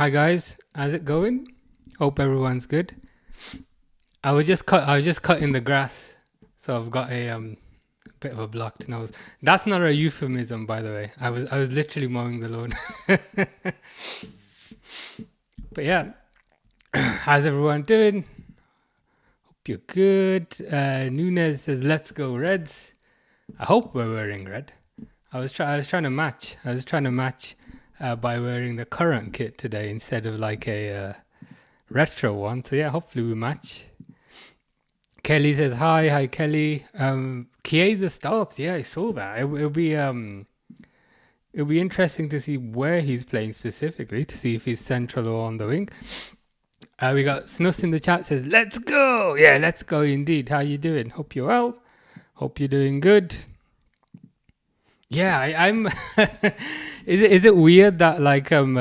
Hi guys, how's it going? Hope everyone's good. I was just cutting the grass, so I've got a bit of a blocked nose. That's not a euphemism, by the way. I was literally mowing the lawn. But yeah, how's everyone doing? Hope you're good. Nunez says, "Let's go Reds." I hope we're wearing red. I was trying to match. I was trying to match by wearing the current kit today instead of like a retro one. So yeah, hopefully we match. Kelly says hi Kelly. Chiesa starts. Yeah, I saw that. It'll be interesting to see where he's playing specifically, to see if he's central or on the wing. We got Snus in the chat says, "Let's go." Yeah, let's go indeed. How you doing? Hope you're well. Hope you're doing good. Yeah, I'm. Is it weird that like I'm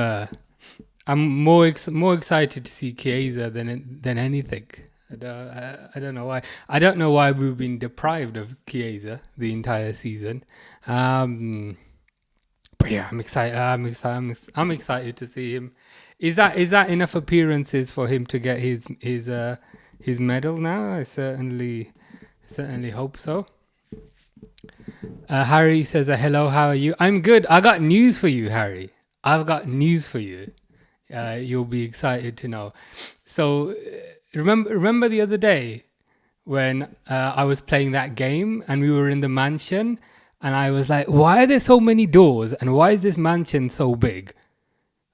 more excited to see Chiesa than anything. I don't know why. I don't know why we've been deprived of Chiesa the entire season. But yeah, I'm excited. I'm excited to see him. Is that enough appearances for him to get his medal now? I certainly hope so. Harry says, "Hello, how are you?" I'm good. I got news for you, Harry. I've got news for you. You'll be excited to know. So remember the other day when I was playing that game and we were in the mansion and I was like, why are there so many doors and why is this mansion so big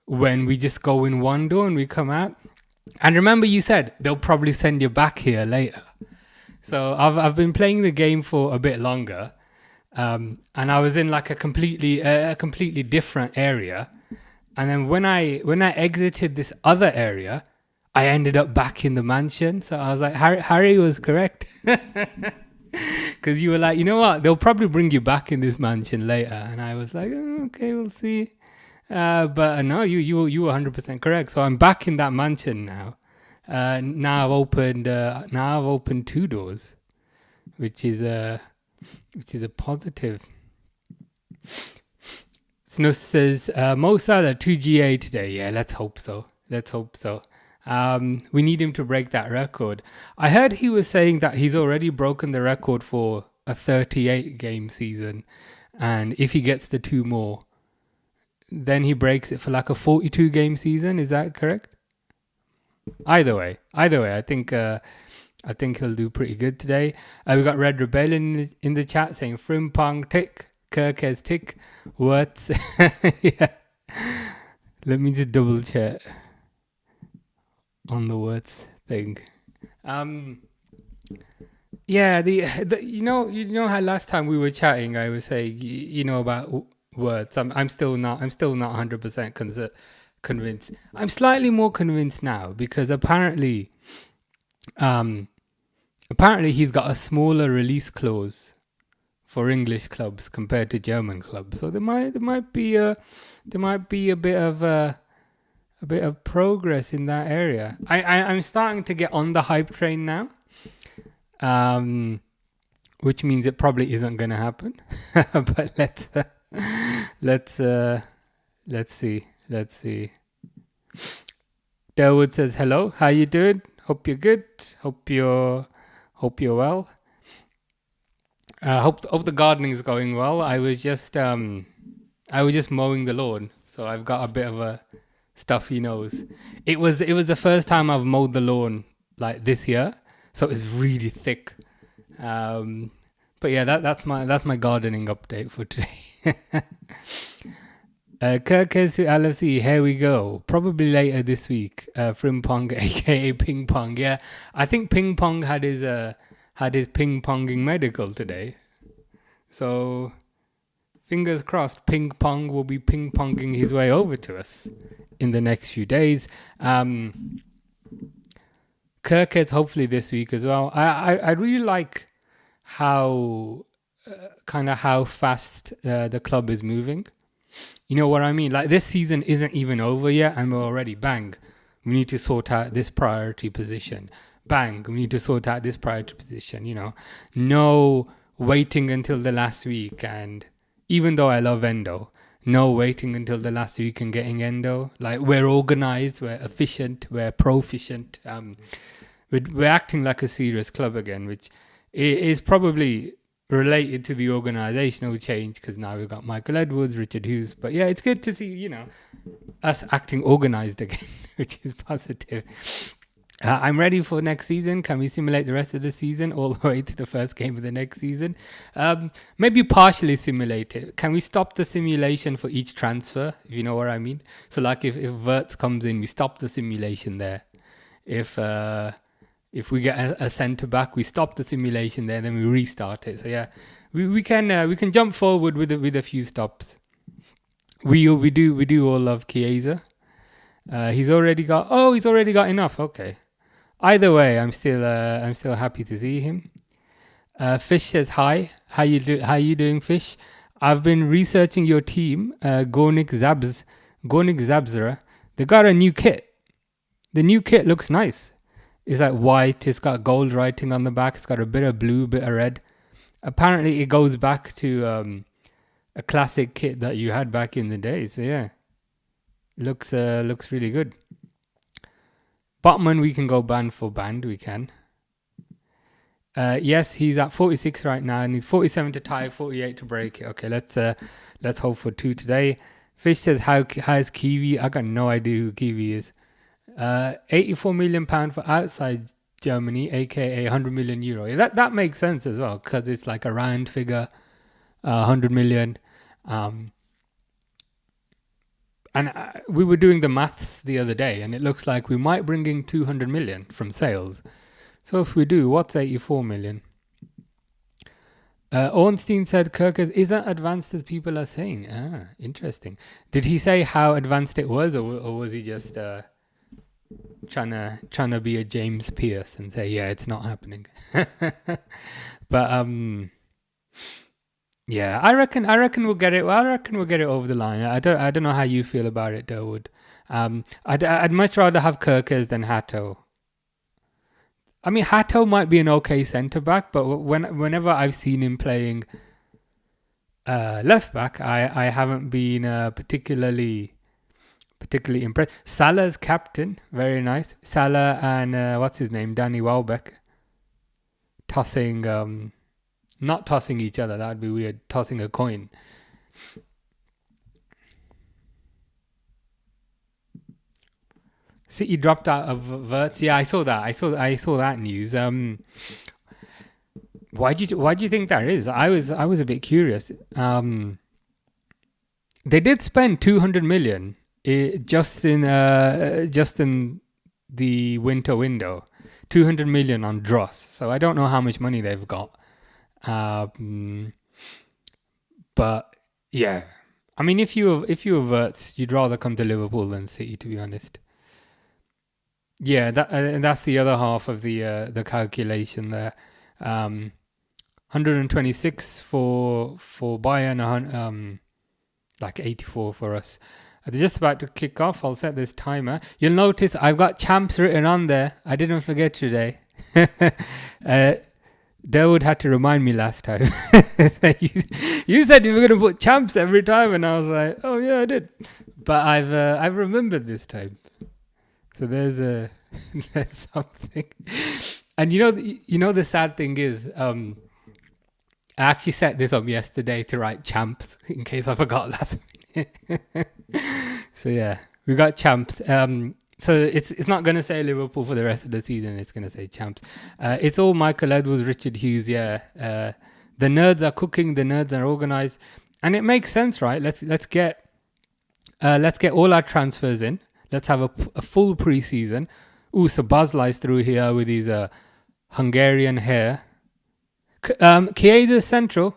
when we just go in one door and we come out? And remember you said they'll probably send you back here later. So I've been playing the game for a bit longer, and I was in like a completely different area. And then when I exited this other area, I ended up back in the mansion. So I was like, Harry was correct. Because you were like, you know what? They'll probably bring you back in this mansion later. And I was like, oh, okay, we'll see. But no, you were 100% correct. So I'm back in that mansion now. Now I've opened 2 doors, which is a positive. Snus says, Mo Salah 2GA today. Yeah, let's hope so. We need him to break that record. I heard he was saying that he's already broken the record for a 38 game season. And if he gets the 2 more, then he breaks it for like a 42 game season. Is that correct? Either way, I think he'll do pretty good today. We got Red Rebellion in the chat saying Frimpong tick. Kirkes tick. WIRTZ. Yeah. Let me just double check on the WIRTZ thing. Yeah, the you know how last time we were chatting I was saying about WIRTZ. I'm still not 100% convinced. I'm slightly more convinced now because apparently he's got a smaller release clause for English clubs compared to German clubs, so there might be a bit of progress in that area. I'm starting to get on the hype train now, which means it probably isn't going to happen. But let's see. Derwood says hello. How you doing? Hope you're good. Hope you're well. Hope the gardening is going well. I was just mowing the lawn, so I've got a bit of a stuffy nose. It was the first time I've mowed the lawn like this year, so it's really thick. But yeah, that's my gardening update for today. Kirkes to LFC, here we go. Probably later this week. Frimpong, aka Ping Pong. Yeah, I think Ping Pong had his ping ponging medical today. So fingers crossed, Ping Pong will be ping ponging his way over to us in the next few days. Kirkes hopefully this week as well. I really like how fast the club is moving. You know what I mean? Like this season isn't even over yet and we're already bang. We need to sort out this priority position. Bang, we need to sort out this priority position, no waiting until the last week. And even though I love Endo, no waiting until the last week and getting endo. Like, we're organized, we're efficient, we're proficient. We're acting like a serious club again, which is probably related to the organizational change, because now we've got Michael Edwards, Richard Hughes. But yeah, it's good to see, us acting organized again, which is positive. I'm ready for next season. Can we simulate the rest of the season all the way to the first game of the next season? Maybe partially simulate it. Can we stop the simulation for each transfer, if you know what I mean? So like if WIRTZ comes in, we stop the simulation there. If we get a centre back, we stop the simulation there, then we restart it. So yeah, we can jump forward with a few stops. We do all love Chiesa. He's already got enough. Okay. Either way, I'm still happy to see him. Fish says hi. How you doing, Fish? I've been researching your team, Gornik Zabzra. They got a new kit. The new kit looks nice. It's like white. It's got gold writing on the back. It's got a bit of blue, bit of red. Apparently, it goes back to a classic kit that you had back in the day. So yeah, looks really good. Botman, we can go band for band. We can. Yes, he's at 46 right now, and he's 47 to tie, 48 to break it. Okay, let's hope for 2 today. Fish says, how's Kiwi? I got no idea who Kiwi is. 84 million pound for outside Germany, aka 100 million euro. That makes sense as well, because it's like a round figure, 100 million. And we were doing the maths the other day, and it looks like we might bring in 200 million from sales. So if we do, what's 84 million? Ornstein said Kirkers isn't advanced as people are saying. Interesting. Did he say how advanced it was, or was he just trying to be a James Pierce and say, yeah, it's not happening? But yeah, I reckon we'll get it. Well, I reckon we'll get it over the line. I don't know how you feel about it, Dawood. I'd much rather have Kirkers than Hato. I mean, Hato might be an okay centre back, but whenever I've seen him playing left back, I haven't been particularly impressed. Salah's captain, very nice. Salah and what's his name, Danny Welbeck, tossing, not tossing each other. That would be weird. Tossing a coin. City dropped out of WIRTZ. Yeah, I saw that. I saw that news. Why do you think that is? I was a bit curious. They did spend 200 million just in the winter window. 200 million on dross. So I don't know how much money they've got. But yeah, I mean, if you were WIRTZ, you'd rather come to Liverpool than City, to be honest. Yeah, that's the other half of the calculation there. 126 for Bayern, like 84 for us. They're just about to kick off. I'll set this timer. You'll notice I've got champs written on there. I didn't forget today. Dawood had to remind me last time. You said you were going to put champs every time, and I was like, oh yeah, I did. But I've remembered this time. So there's something. And you know the sad thing is, I actually set this up yesterday to write champs in case I forgot last minute. So yeah, we got champs. So it's not going to say Liverpool for the rest of the season. It's going to say champs. It's all Michael Edwards, Richard Hughes. Yeah, the nerds are cooking. The nerds are organized, and it makes sense, right? Let's get all our transfers in. Let's have a full pre-season. Ooh, so Bazlai's through here with his Hungarian hair. Chiesa is central.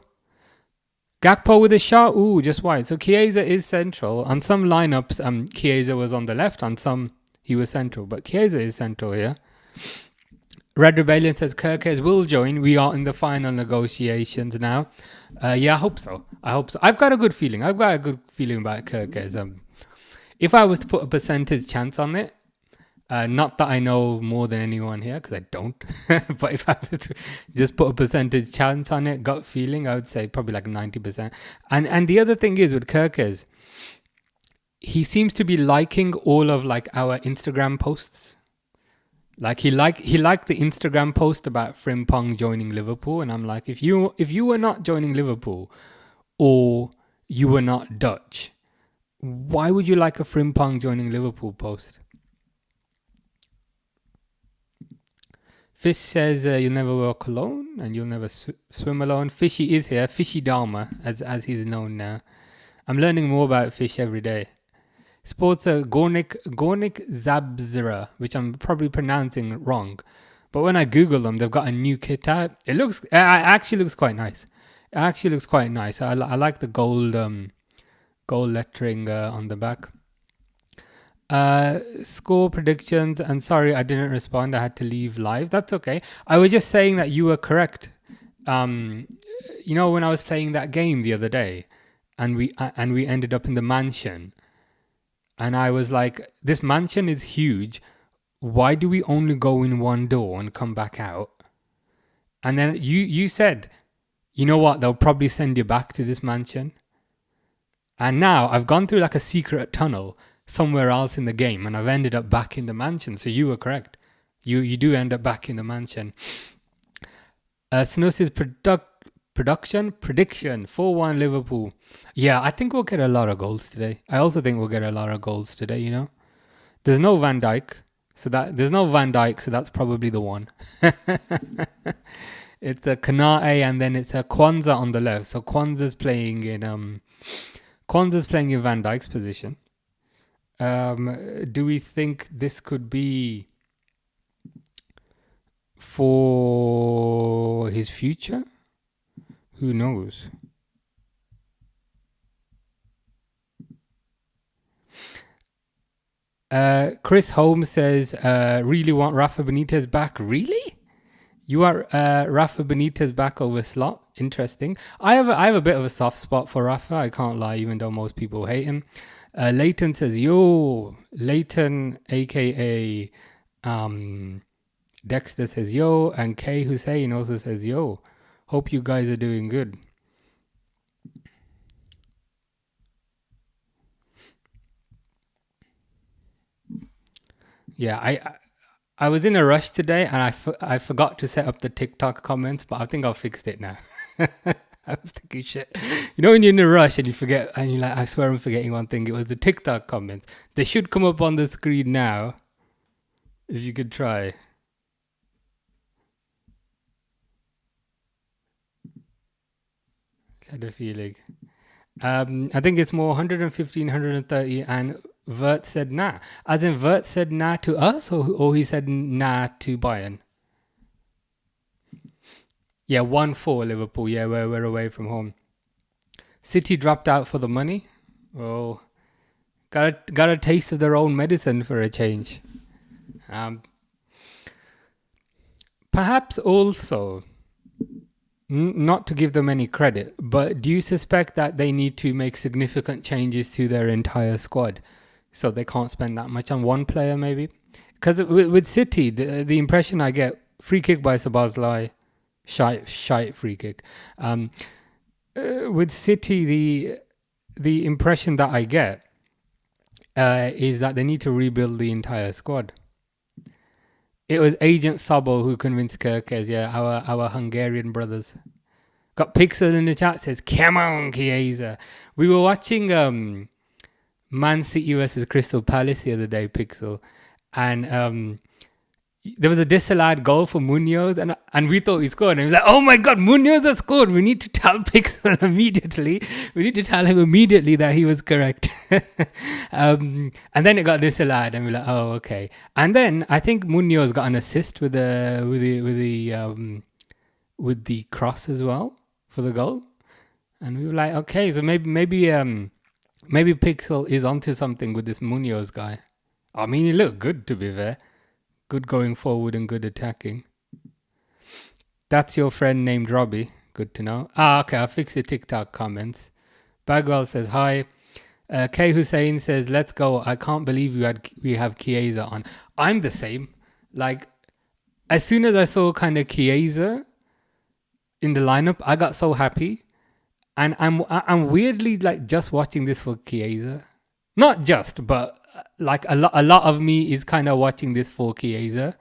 Gakpo with a shot. Ooh, just wide. So Chiesa is central. On some lineups, Chiesa was on the left. On some, he was central. But Chiesa is central here. Red Rebellion says Kirkes will join. We are in the final negotiations now. Yeah, I hope so. I've got a good feeling. about Kirkes. If I was to put a percentage chance on it, not that I know more than anyone here, because I don't, but if I was to just put a percentage chance on it, gut feeling, I would say probably like 90%. And the other thing is with Kirkes, he seems to be liking all of like our Instagram posts. Like he liked the Instagram post about Frimpong joining Liverpool, and I'm like, if you were not joining Liverpool or you were not Dutch, why would you like a Frimpong joining Liverpool post? Fish says you'll never walk alone and you'll never swim alone. Fishy is here, Fishy Dharma, as he's known now. I'm learning more about Fish every day. Sports Gornik Zabzera, which I'm probably pronouncing wrong. But when I Google them, they've got a new kit out. It actually looks quite nice. I like the gold lettering on the back. Score predictions, and sorry I didn't respond. I had to leave live. That's okay. I was just saying that you were correct. When I was playing that game the other day, and we ended up in the mansion. And I was like, this mansion is huge. Why do we only go in one door and come back out? And then you said, you know what? They'll probably send you back to this mansion. And now I've gone through like a secret tunnel somewhere else in the game, and I've ended up back in the mansion. So you were correct. You do end up back in the mansion. Snus' prediction 4-1 Liverpool. Yeah, I think we'll get a lot of goals today. I also think we'll get a lot of goals today, There's no Van Dijk, so that's probably the one. It's a KONATE, and then it's a Kwanzaa on the left. So Kwanzaa's playing in Van Dijk's position. Do we think this could be for his future? Who knows? Chris Holmes says, really want Rafa Benitez back? Really? You want Rafa Benitez back over Slot? Interesting. I have a bit of a soft spot for Rafa. I can't lie, even though most people hate him. Leighton says, yo. Leighton, aka Dexter says, yo. And K Hussein also says, yo. Hope you guys are doing good. Yeah, I was in a rush today, and I forgot to set up the TikTok comments, but I think I've fixed it now. I was thinking shit. When you're in a rush and you forget, and you're like, I swear I'm forgetting one thing. It was the TikTok comments. They should come up on the screen now. If you could try. Had a feeling. I think it's more 115, 130, and WIRTZ said nah. As in WIRTZ said nah to us, or he said nah to Bayern? Yeah, 1-4 Liverpool. Yeah, we're away from home. City dropped out for the money. Oh, got a taste of their own medicine for a change. Perhaps also, not to give them any credit, but do you suspect that they need to make significant changes to their entire squad, so they can't spend that much on one player maybe? Because with City, the impression I get, free kick by Szoboszlai, shite free kick. With City, the impression that I get is that they need to rebuild the entire squad. It was Agent Sabo who convinced Kerkez, our Hungarian brothers. Got Pixel in the chat, says, come on, Chiesa. We were watching Man City versus Crystal Palace the other day, Pixel. And there was a disallowed goal for Munoz, and we thought he scored. And he was like, oh my God, Munoz has scored. We need to tell Pixel immediately. We need to tell him immediately that he was correct. And then it got disallowed, and we're like, oh, okay. And then I think Munoz got an assist with the cross as well for the goal. And we were like, okay, so maybe Pixel is onto something with this Munoz guy. I mean, he looked good, to be fair. Good going forward and good attacking. That's your friend named Robbie. Good to know. Okay, I'll fix the TikTok comments. Bagwell says, hi. K Hussein says, let's go. I can't believe we have Chiesa on. I'm the same. Like, as soon as I saw kind of Chiesa in the lineup, I got so happy. And I'm weirdly like just watching this for Chiesa. Not just, but like a lot of me is kind of watching this for Chiesa.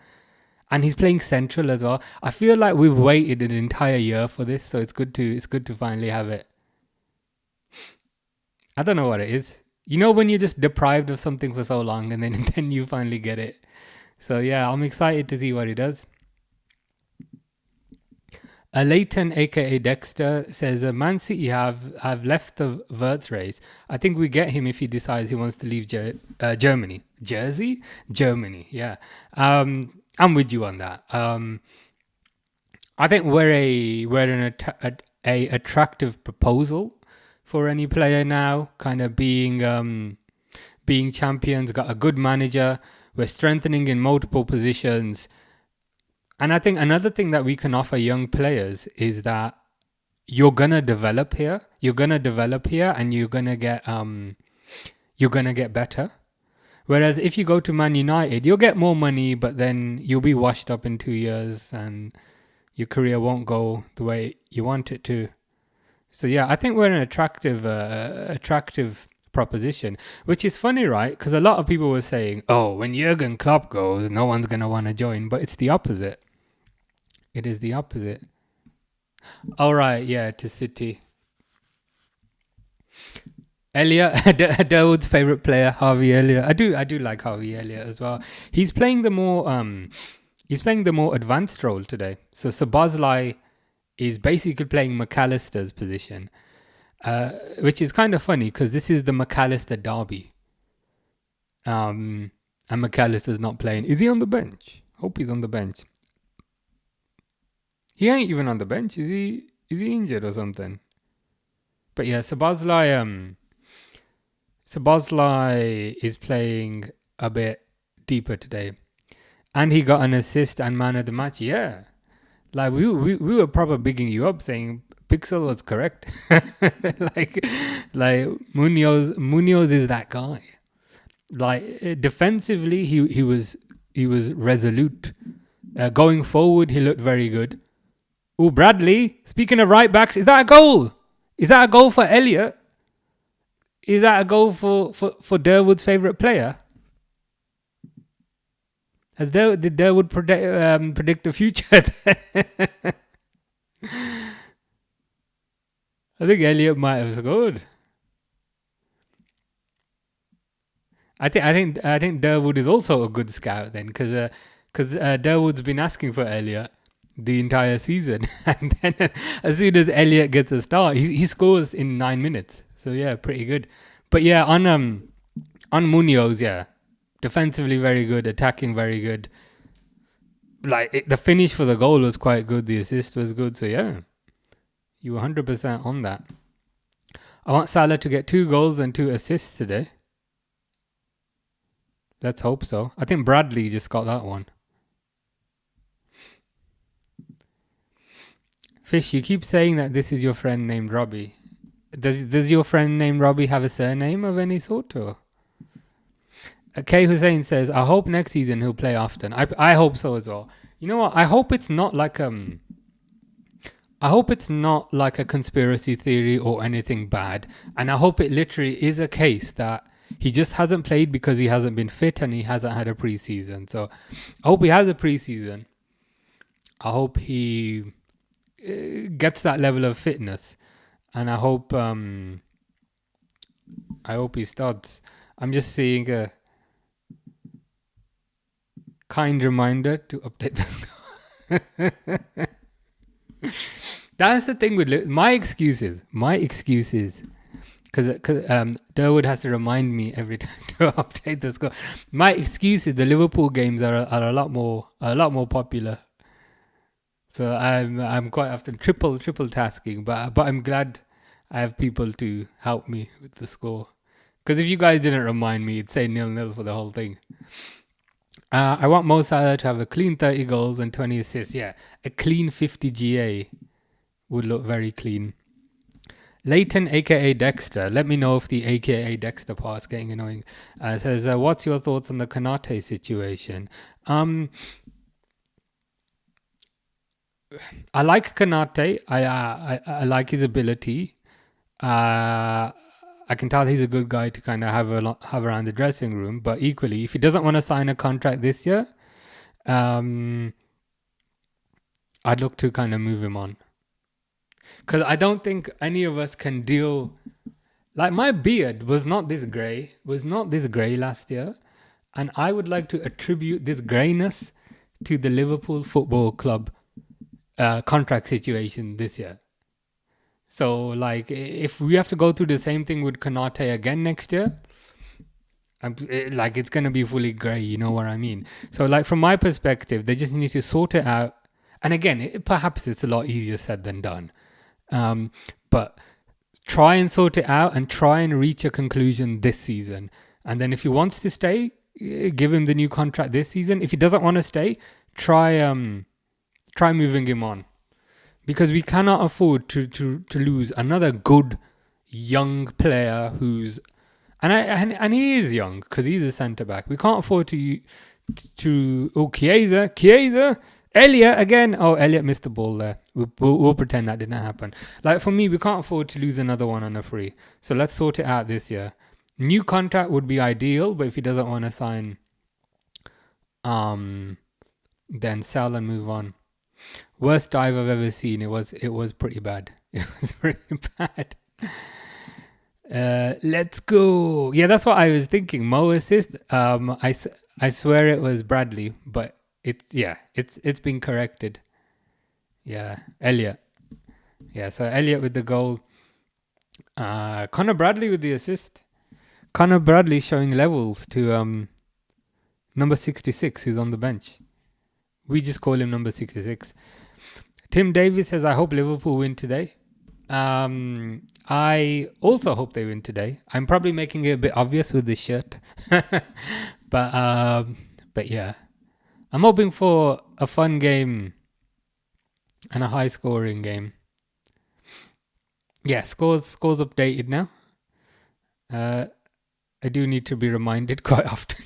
And he's playing central as well. I feel like we've waited an entire year for this, so it's good to finally have it. I don't know what it is. You know when you're just deprived of something for so long and then then you finally get it. So yeah, I'm excited to see what he does. Leighton, aka Dexter, says Man City have left the WIRTZ race. I think we get him if he decides he wants to leave Germany. Jersey? Germany, yeah. I'm with you on that. I think we're an attractive proposal for any player now, kind of being champions, got a good manager, we're strengthening in multiple positions. And I think another thing that we can offer young players is that you're gonna develop here. You're gonna develop here, and you're gonna get better. Whereas if you go to Man United, you'll get more money, but then you'll be washed up in 2 years, and your career won't go the way you want it to. So yeah, I think we're an attractive proposition, which is funny, right? Because a lot of people were saying, "Oh, when Jurgen Klopp goes, no one's gonna want to join," but it's the opposite. It is the opposite. All right, yeah, to City. Elliot, Dawood's favorite player, Harvey Elliott. I do like Harvey Elliott as well. He's playing the more advanced role today. So Szoboszlai is basically playing McAllister's position, which is kind of funny because this is the McAllister derby. And McAllister's not playing. Is he on the bench? Hope he's on the bench. He ain't even on the bench. Is he injured or something? But yeah, Szoboszlai is playing a bit deeper today. And he got an assist and man of the match. Yeah. Like we were probably bigging you up saying Pixel was correct. like Munoz is that guy. Like defensively he was resolute. Going forward he looked very good. Oh, Bradley, speaking of right backs, is that a goal? Is that a goal for Elliot? Is that a goal for Durwood's favourite player? Did Durwood predict the future? I think Elliot might have scored. I think Durwood is also a good scout then, because Durwood's been asking for Elliot the entire season, and then as soon as Elliot gets a start, he scores in 9 minutes. So yeah, pretty good. But yeah, on Munoz, yeah, defensively very good, attacking very good. Like the finish for the goal was quite good, the assist was good. So yeah, you were 100% on that. I want Salah to get 2 goals and 2 assists today. Let's hope so. I think Bradley just got that one. Fish, you keep saying that this is your friend named Robbie. Does your friend named Robbie have a surname of any sort? Or K Hussein says, I hope next season he'll play often. I hope so as well. You know what? I hope it's not like a conspiracy theory or anything bad. And I hope it literally is a case that he just hasn't played because he hasn't been fit and he hasn't had a preseason. So I hope he has a preseason. I hope he gets that level of fitness, and I hope he starts. I'm just seeing a kind reminder to update this. That's the thing with my excuses, because Durwood has to remind me every time to update the score. My excuse is the Liverpool games are a lot more popular. So I'm quite often triple tasking, but I'm glad I have people to help me with the score. Because if you guys didn't remind me, it'd say 0-0 for the whole thing. I want Mo Salah to have a clean 30 goals and 20 assists. Yeah, a clean 50 GA would look very clean. Leighton, aka Dexter, let me know if the aka Dexter part's getting annoying. Says, what's your thoughts on the KONATE situation? I like KONATE. I like his ability. I I can tell he's a good guy to kind of have around the dressing room. But equally, if he doesn't want to sign a contract this year, I'd look to kind of move him on. Because I don't think any of us can deal. Like, my beard was not this grey last year. And I would like to attribute this greyness to the Liverpool Football Club contract situation this year. So, like, if we have to go through the same thing with KONATE again next year, it's going to be fully grey, you know what I mean? So, like, from my perspective, they just need to sort it out. And again, perhaps it's a lot easier said than done. But try and sort it out and try and reach a conclusion this season. And then if he wants to stay, give him the new contract this season. If he doesn't want to stay, try moving him on. Because we cannot afford to lose another good young player who's and he is young because he's a centre back. We can't afford to Chiesa, Elliot again. Oh, Elliot missed the ball there. We'll pretend that didn't happen. Like, for me, we can't afford to lose another one on a free. So let's sort it out this year. New contract would be ideal, but if he doesn't want to sign, then sell and move on. Worst dive I've ever seen. It was pretty bad. It was pretty bad. Let's go. Yeah, that's what I was thinking. Mo assist. I swear it was Bradley, but it's been corrected. Yeah, Elliot. Yeah, so Elliot with the goal. Connor Bradley with the assist. Connor Bradley showing levels to number 66, who's on the bench. We just call him number 66. Tim Davis says, I hope Liverpool win today. I also hope they win today. I'm probably making it a bit obvious with this shirt. But yeah. I'm hoping for a fun game and a high scoring game. Yeah, scores updated now. I do need to be reminded quite often.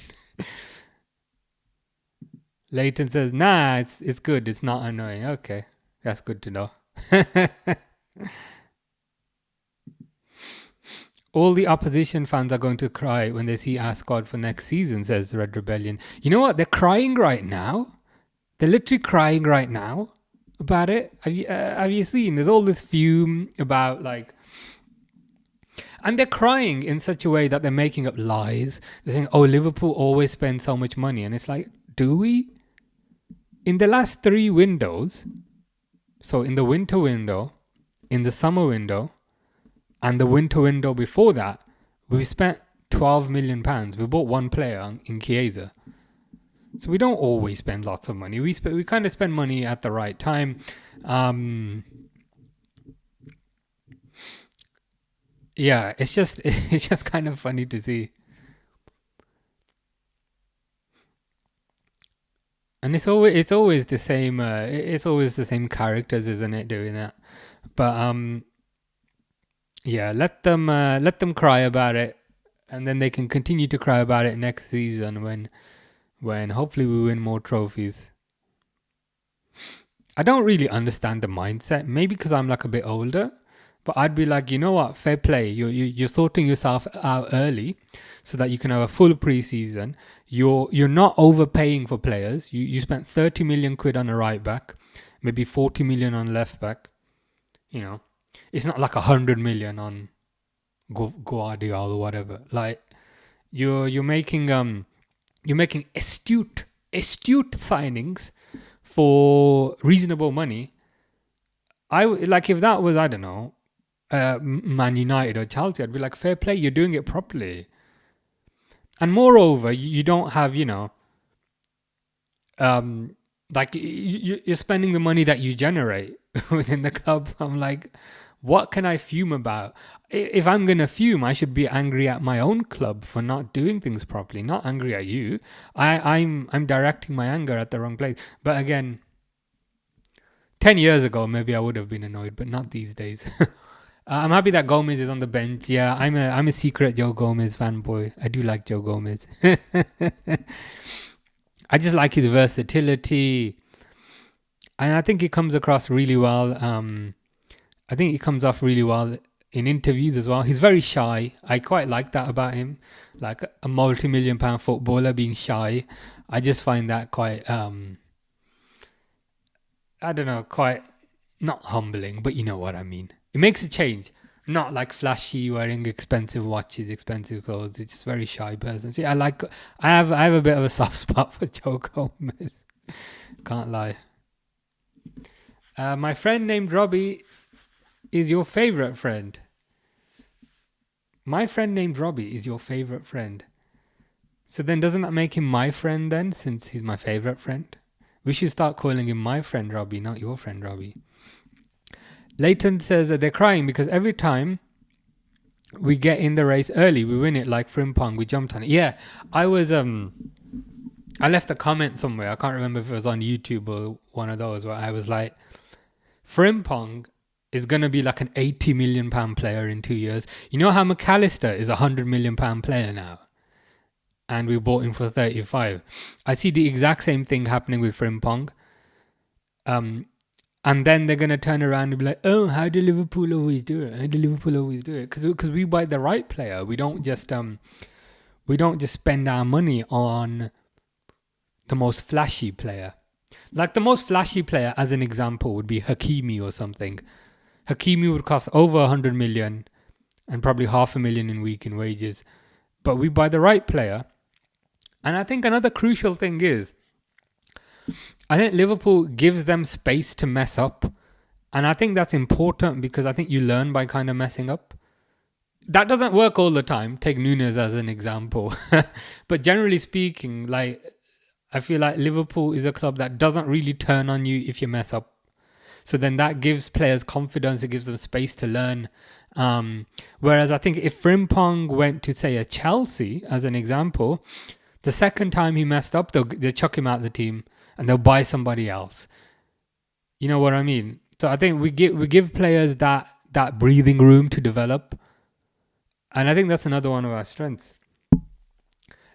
Leighton says, nah, it's good. It's not annoying. Okay, that's good to know. All the opposition fans are going to cry when they see our squad for next season, says Red Rebellion. You know what? They're crying right now. They're literally crying right now about it. Have you seen? There's all this fume about, like... And they're crying in such a way that they're making up lies. They're saying, oh, Liverpool always spends so much money. And it's like, do we? In the last 3 windows, so in the winter window, in the summer window, and the winter window before that, we spent £12 million. We bought one player in Chiesa. So we don't always spend lots of money. We kind of spend money at the right time. Yeah, it's just kind of funny to see. And it's always the same. It's always the same characters, isn't it? Doing that, but yeah. Let them cry about it, and then they can continue to cry about it next season when hopefully we win more trophies. I don't really understand the mindset. Maybe because I'm like a bit older, but I'd be like, you know what? Fair play. You're sorting yourself out early, so that you can have a full preseason. You're not overpaying for players. You spent 30 million quid on a right back, maybe 40 million on left back. You know, it's not like 100 million on Guardiola or whatever. Like you're making astute signings for reasonable money. If that was, I don't know, Man United or Chelsea, I'd be like, fair play, you're doing it properly. And moreover, you don't have, you're spending the money that you generate within the club. So I'm like, what can I fume about? If I'm going to fume, I should be angry at my own club for not doing things properly, not angry at you. I'm directing my anger at the wrong place. But again, 10 years ago, maybe I would have been annoyed, but not these days. I'm happy that Gomez is on the bench. Yeah, I'm a secret Joe Gomez fanboy. I do like Joe Gomez. I just like his versatility. And I think he comes across really well. I think he comes off really well in interviews as well. He's very shy. I quite like that about him. Like a multi-million-pound footballer being shy. I just find that quite, I don't know, quite not humbling, but you know what I mean. It makes a change. Not like flashy, wearing expensive watches, expensive clothes. It's just very shy person. See, I have a bit of a soft spot for Joe Gomez. Can't lie. My friend named Robbie is your favorite friend. My friend named Robbie is your favorite friend. So then doesn't that make him my friend then, since he's my favorite friend? We should start calling him my friend Robbie, not your friend Robbie. Leighton says that they're crying because every time we get in the race early, we win it like Frimpong. We jumped on it. Yeah, I left a comment somewhere. I can't remember if it was on YouTube or one of those where I was like, Frimpong is going to be like an 80 million pound player in 2 years. You know how McAllister is a 100 million pound player now? And we bought him for 35. I see the exact same thing happening with Frimpong. And then they're going to turn around and be like, oh, how do Liverpool always do it? How do Liverpool always do it? Because we buy the right player. We don't just spend our money on the most flashy player. Like the most flashy player, as an example, would be Hakimi or something. Hakimi would cost over 100 million and probably 500,000 in weekend wages. But we buy the right player. And I think another crucial thing is, I think Liverpool gives them space to mess up. And I think that's important because I think you learn by kind of messing up. That doesn't work all the time. Take Núñez as an example. But generally speaking, like, I feel like Liverpool is a club that doesn't really turn on you if you mess up. So then that gives players confidence. It gives them space to learn. Whereas I think if Frimpong went to, say, a Chelsea, as an example, the second time he messed up, they'll chuck him out of the team and they'll buy somebody else. You know what I mean? So I think we give players that breathing room to develop. And I think that's another one of our strengths.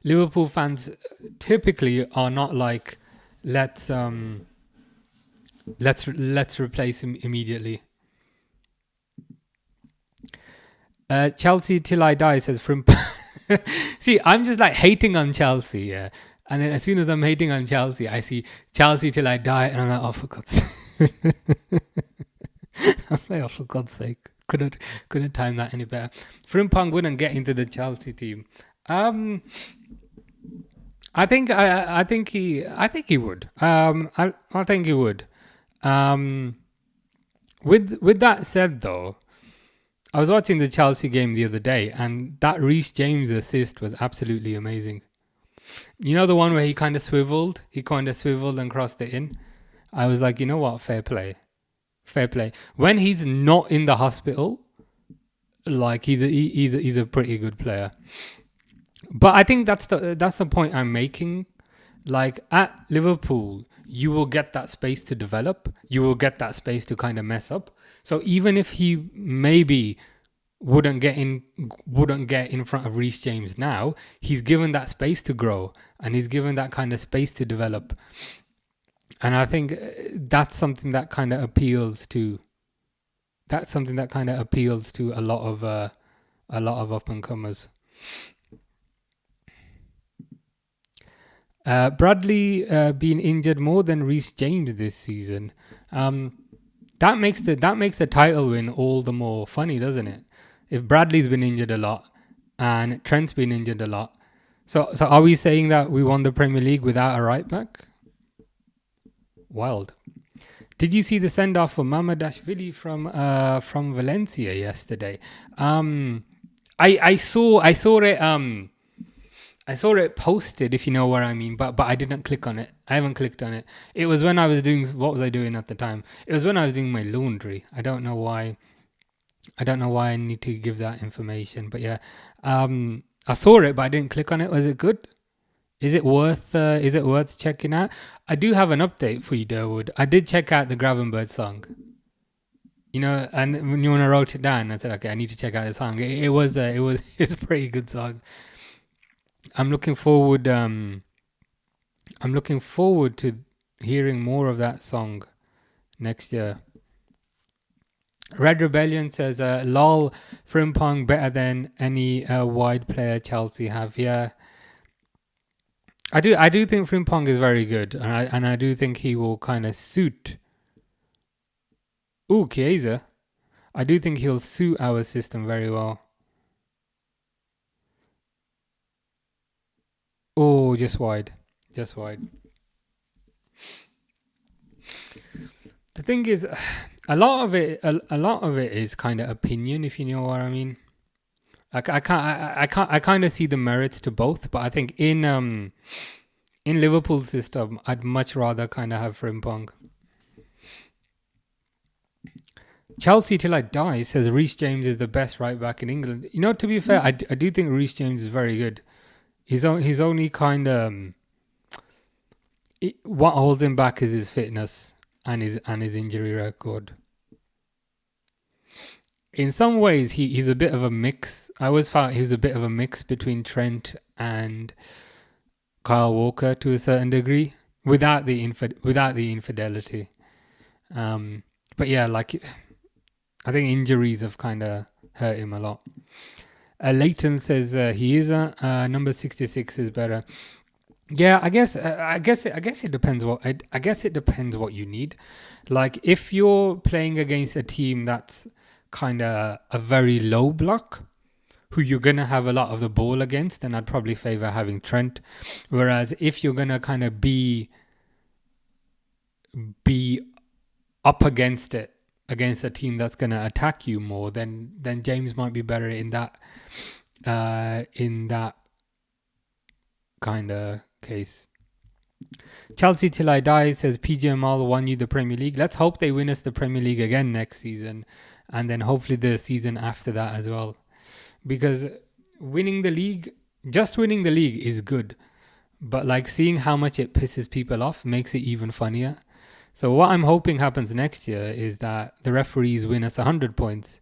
Liverpool fans typically are not like, let's replace him immediately. Chelsea till I die, says Frimpong. See, I'm just like hating on Chelsea, yeah. And then as soon as I'm hating on Chelsea, I see Chelsea till I die, and I'm like, oh, for God's sake. I'm like, oh, for God's sake. Couldn't time that any better. Frimpong wouldn't get into the Chelsea team. I think he would. I think he would. With that said, though, I was watching the Chelsea game the other day, and that Reece James assist was absolutely amazing. You know the one where he kind of swiveled and crossed it in? I was like, you know what? Fair play. When he's not in the hospital, like he's a pretty good player. But I think that's the point I'm making. Like at Liverpool, you will get that space to develop. You will get that space to kind of mess up. So even if he maybe wouldn't get in front of Reece James now, he's given that space to grow and he's given that kind of space to develop. And I think that's something that kind of appeals to a lot of up and comers. Bradley being injured more than Reece James this season. That makes the title win all the more funny, doesn't it? If Bradley's been injured a lot and Trent's been injured a lot, so are we saying that we won the Premier League without a right back? Wild. Did you see the send off for Mamadashvili from Valencia yesterday? I saw it. I saw it posted, if you know what I mean, but I didn't click on it. I haven't clicked on it. It was when I was doing, what was I doing at the time? It was when I was doing my laundry. I don't know why I need to give that information, but yeah. I saw it, but I didn't click on it. Was it good? Is it worth checking out? I do have an update for you, Durwood. I did check out the Gravenberg song. You know, and when you wrote it down, I said, okay, I need to check out the song. It was a pretty good song. I'm looking forward to hearing more of that song next year. Red Rebellion says, "Lol, Frimpong better than any wide player Chelsea have." Yeah, I do think Frimpong is very good, and I do think he will kind of suit. Ooh, Chiesa. I do think he'll suit our system very well. Oh, just wide, just wide. The thing is, a lot of it is kind of opinion, if you know what I mean. I kind of see the merits to both, but I think in Liverpool's system, I'd much rather kind of have Frimpong. Chelsea till I die says Reece James is the best right back in England. You know, to be fair, I do think Reece James is very good. He's only kind of what holds him back is his fitness and his injury record. In some ways, he's a bit of a mix. I always felt he was a bit of a mix between Trent and Kyle Walker to a certain degree, without the infidelity. But yeah, like I think injuries have kind of hurt him a lot. Leighton says he is number 66 is better. Yeah, I guess it depends what you need. Like if you're playing against a team that's kind of a very low block, who you're gonna have a lot of the ball against, then I'd probably favor having Trent. Whereas if you're gonna kind of be up against a team that's gonna attack you more, then James might be better in that kind of case. Chelsea till I die says PGML won you the Premier League. Let's hope they win us the Premier League again next season, and then hopefully the season after that as well. Because winning the league is good, but like seeing how much it pisses people off makes it even funnier. So what I'm hoping happens next year is that the referees win us 100 points,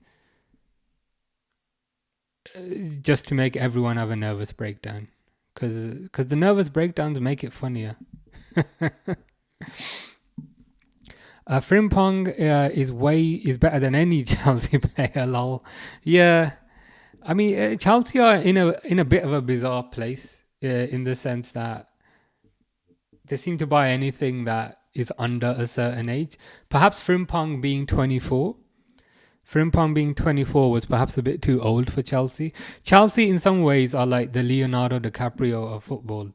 just to make everyone have a nervous breakdown. Because the nervous breakdowns make it funnier. Frimpong is better than any Chelsea player. Lol. Yeah, I mean Chelsea are in a bit of a bizarre place in the sense that they seem to buy anything that is under a certain age. Perhaps Frimpong being 24 was perhaps a bit too old for Chelsea. Chelsea in some ways are like the Leonardo DiCaprio of football.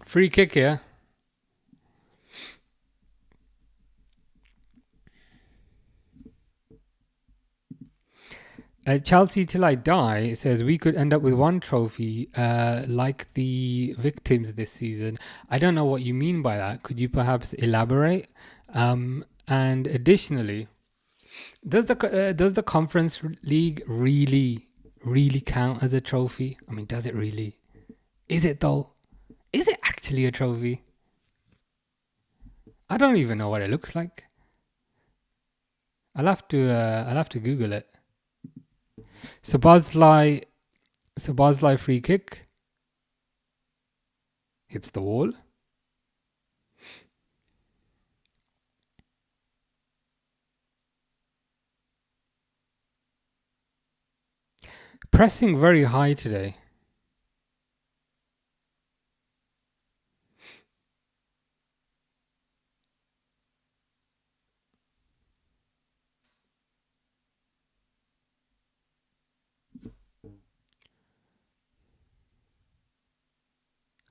Free kick here. Chelsea till I die says we could end up with one trophy like the victims this season. I don't know what you mean by that. Could you perhaps elaborate? And additionally, does the Conference League really count as a trophy? I mean, does it really? Is it though? Is it actually a trophy? I don't even know what it looks like. I'll have to Google it. Sabazlai free kick. Hits the wall. Pressing very high today.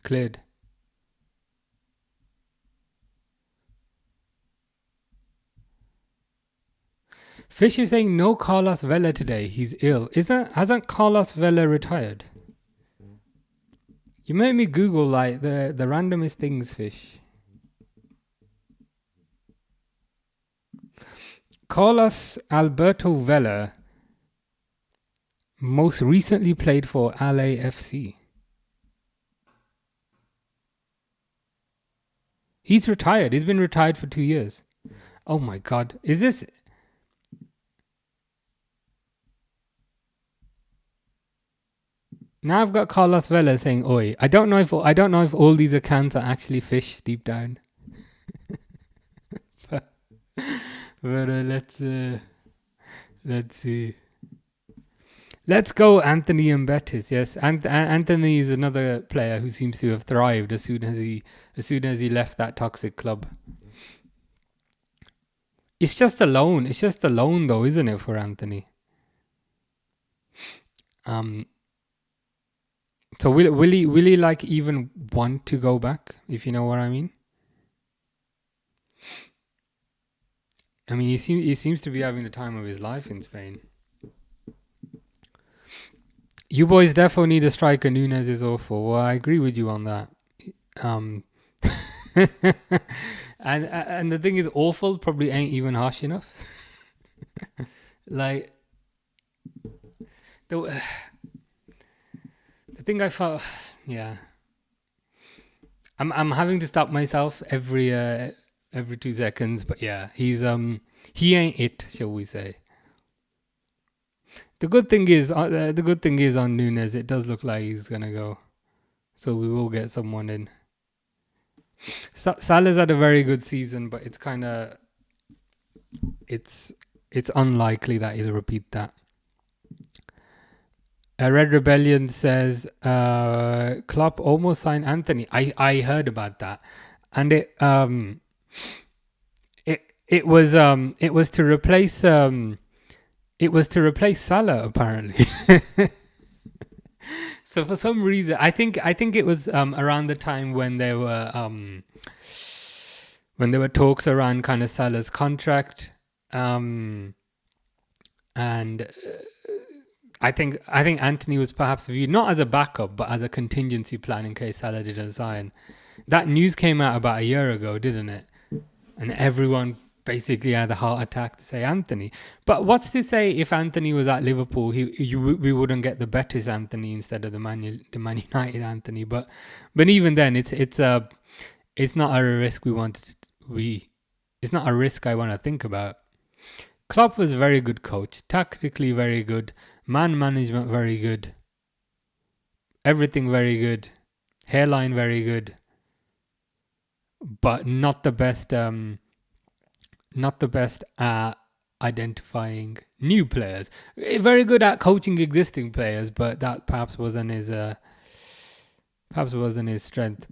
Cleared. Fish is saying no Carlos Vela today. He's ill. Hasn't Carlos Vela retired? You made me Google like the randomest things, Fish. Carlos Alberto Vela most recently played for LAFC. He's retired. He's been retired for 2 years. Oh my God. Is this... Now I've got Carlos Vela saying, "Oi, I don't know if all these accounts are actually fish deep down." but let's see. Let's go, Anthony and Betis. Yes, Anthony is another player who seems to have thrived as soon as he left that toxic club. It's just a loan. It's just a loan, though, isn't it, for Anthony? So will he like even want to go back, if you know what I mean? I mean, he seems to be having the time of his life in Spain. You boys definitely need a striker. Nunes is awful. Well, I agree with you on that. And the thing is, awful probably ain't even harsh enough. Like the thing I felt, yeah. I'm having to stop myself every 2 seconds, but yeah, he ain't it, shall we say? The good thing is on Nunes, it does look like he's gonna go, so we will get someone in. Salah's had a very good season, but it's unlikely that he'll repeat that. Red Rebellion says Klopp almost signed Anthony. I heard about that, and it was to replace Salah apparently. So for some reason, I think it was around the time when there were talks around kind of Salah's contract, and I think Anthony was perhaps viewed not as a backup but as a contingency plan in case Salah didn't sign. That news came out about a year ago, didn't it? And everyone basically had a heart attack to say Anthony. But what's to say if Anthony was at Liverpool, we wouldn't get the Betis Anthony instead of the Man United Anthony. But even then, it's not a risk it's not a risk I want to think about. Klopp was a very good coach, tactically very good, man management very good, everything very good, hairline very good, but not the best at identifying new players. Very good at coaching existing players, but that perhaps wasn't his strength.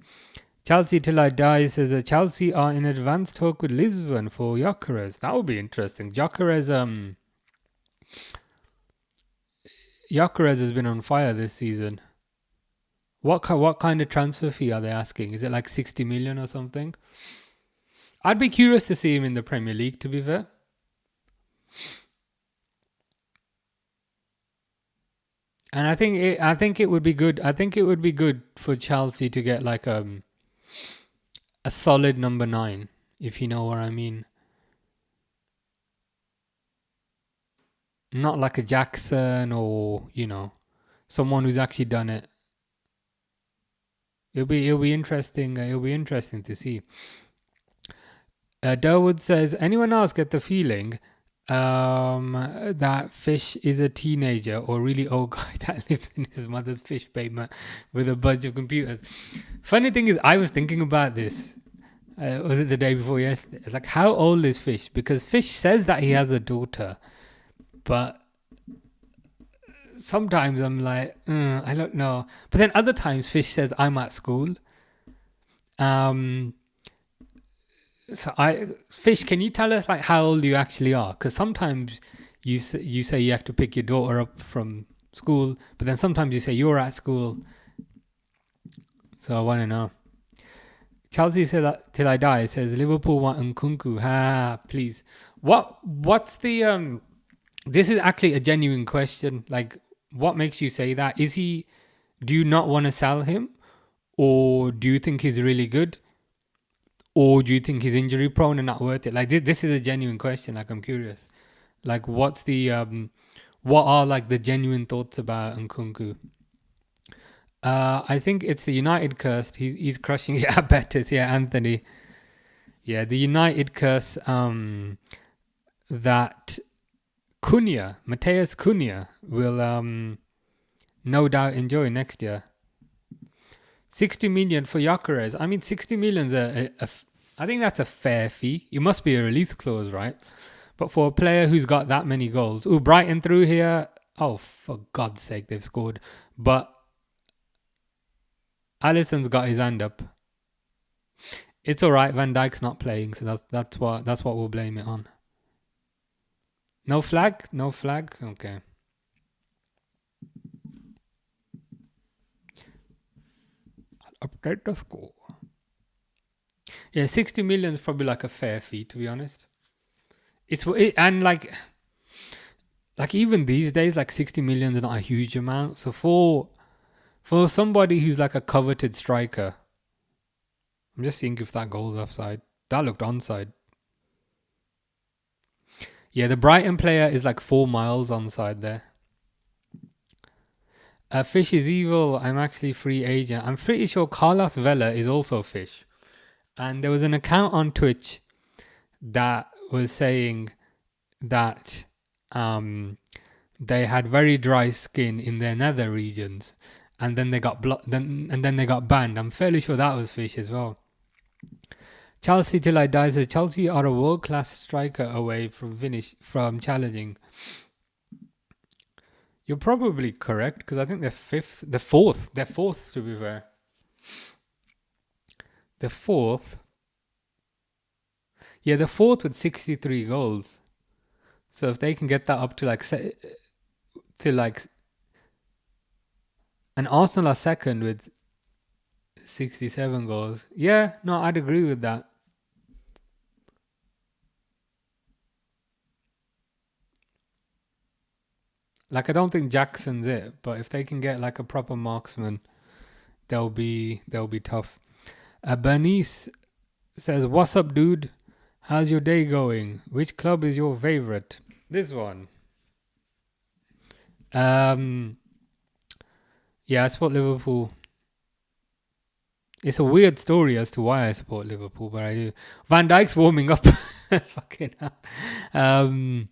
Chelsea Till I Die says that Chelsea are in advanced talk with Lisbon for Gyökeres. That would be interesting. Gyökeres has been on fire this season. What kind of transfer fee are they asking? Is it like 60 million or something? I'd be curious to see him in the Premier League, to be fair. And I think it would be good. I think it would be good for Chelsea to get like a solid number 9, if you know what I mean. Not like a Jackson or, someone who's actually done it. It'll be interesting. It'll be interesting to see. Durwood says, anyone else get the feeling that Fish is a teenager or really old guy that lives in his mother's fish basement with a bunch of computers? Funny thing is, I was thinking about this. Was it the day before yesterday? Like, how old is Fish? Because Fish says that he has a daughter, but sometimes I'm like, I don't know. But then other times Fish says I'm at school. Fish, can you tell us like how old you actually are? Because sometimes you say you have to pick your daughter up from school, but then sometimes you say you're at school. So I want to know. Chelsea Till I Die says Liverpool want Nkunku. Please. What's the This is actually a genuine question. Like, what makes you say that? Do you not want to sell him, or do you think he's really good? Or do you think he's injury prone and not worth it? Like this is a genuine question. Like I'm curious. Like what are like the genuine thoughts about Nkunku? I think it's the United curse. He's crushing it at Betis. Yeah, Anthony. Yeah, the United curse. That Mateus Cunha will no doubt enjoy next year. 60 million for Gyökeres. I mean, 60 million's I think that's a fair fee. It must be a release clause, right? But for a player who's got that many goals, Brighton through here. Oh, for God's sake, they've scored. But Alisson's got his hand up. It's all right. Van Dijk's not playing, so that's what we'll blame it on. No flag? No flag? Okay. I'll update the score. Yeah, 60 million is probably like a fair fee, to be honest. And like even these days, like 60 million is not a huge amount. So for somebody who's like a coveted striker, I'm just seeing if that goal's offside. That looked onside. Yeah, the Brighton player is like 4 miles onside there. Fish is evil. I'm actually free agent. I'm pretty sure Carlos Vela is also Fish. And there was an account on Twitch that was saying that they had very dry skin in their nether regions, and then they got then they got banned. I'm fairly sure that was Fish as well. Chelsea till I die says Chelsea are a world-class striker away from challenging. You're probably correct, because I think they're fourth. They're fourth, to be fair. The fourth. Yeah, the fourth with 63 goals. So if they can get that up to and Arsenal are second with 67 goals. Yeah, no, I'd agree with that. Like, I don't think Jackson's it, but if they can get like a proper marksman, they'll be tough. Bernice says, "What's up, dude? How's your day going? Which club is your favorite?" This one. Yeah, I support Liverpool. It's a weird story as to why I support Liverpool, but I do. Van Dijk's warming up. Fucking hell. Van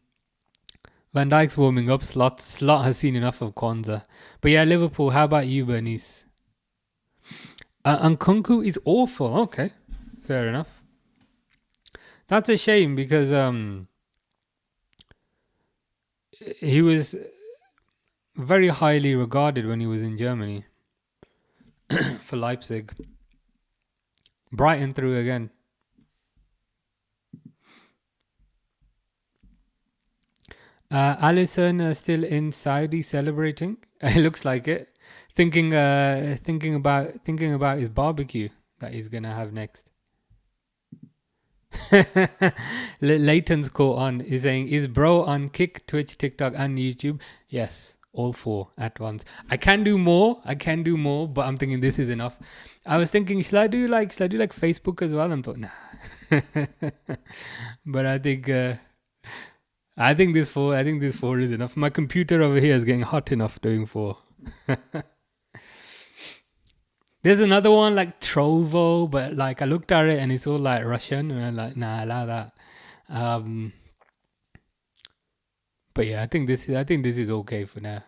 Dijk's warming up. Slot has seen enough of Kwanzaa. But yeah, Liverpool. How about you, Bernice? Nkunku is awful. Okay, fair enough. That's a shame, because he was very highly regarded when he was in Germany for Leipzig. Brighton through again. Alisson still in Saudi celebrating. It looks like it. Thinking about his barbecue that he's gonna have next. Leighton's caught on is saying, "Is bro on Kick, Twitch, TikTok, and YouTube?" Yes, all 4 at once. I can do more, but I'm thinking this is enough. I was thinking, should I do like Facebook as well? I'm thought, nah. But I think this 4 is enough. My computer over here is getting hot enough doing 4. There's another one like Trovo, but like I looked at it and it's all like Russian, and I'm like, nah, allow that. But yeah, I think this is okay for now.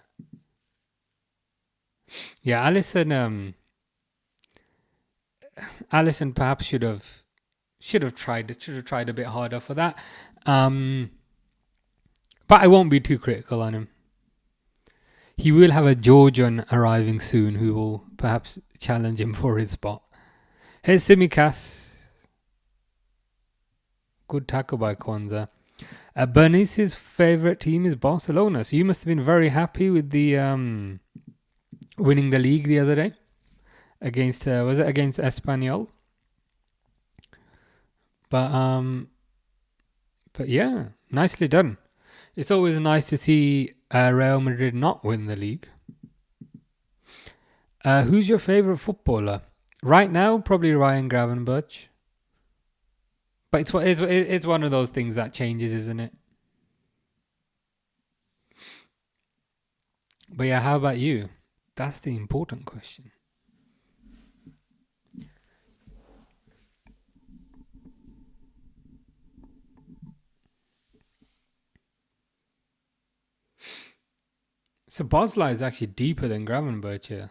Yeah, Alisson perhaps should have tried a bit harder for that. But I won't be too critical on him. He will have a Georgian arriving soon who will perhaps challenge him for his spot. Here's Simikas. Good tackle by Kwanzaa. Bernice's favorite team is Barcelona. So you must have been very happy with the winning the league the other day against was it against Espanyol? But yeah, nicely done. It's always nice to see Real Madrid not win the league. Who's your favorite footballer? Right now, probably Ryan Gravenberch. But it's one of those things that changes, isn't it? But yeah, how about you? That's the important question. So Bosla is actually deeper than Gravenberch here.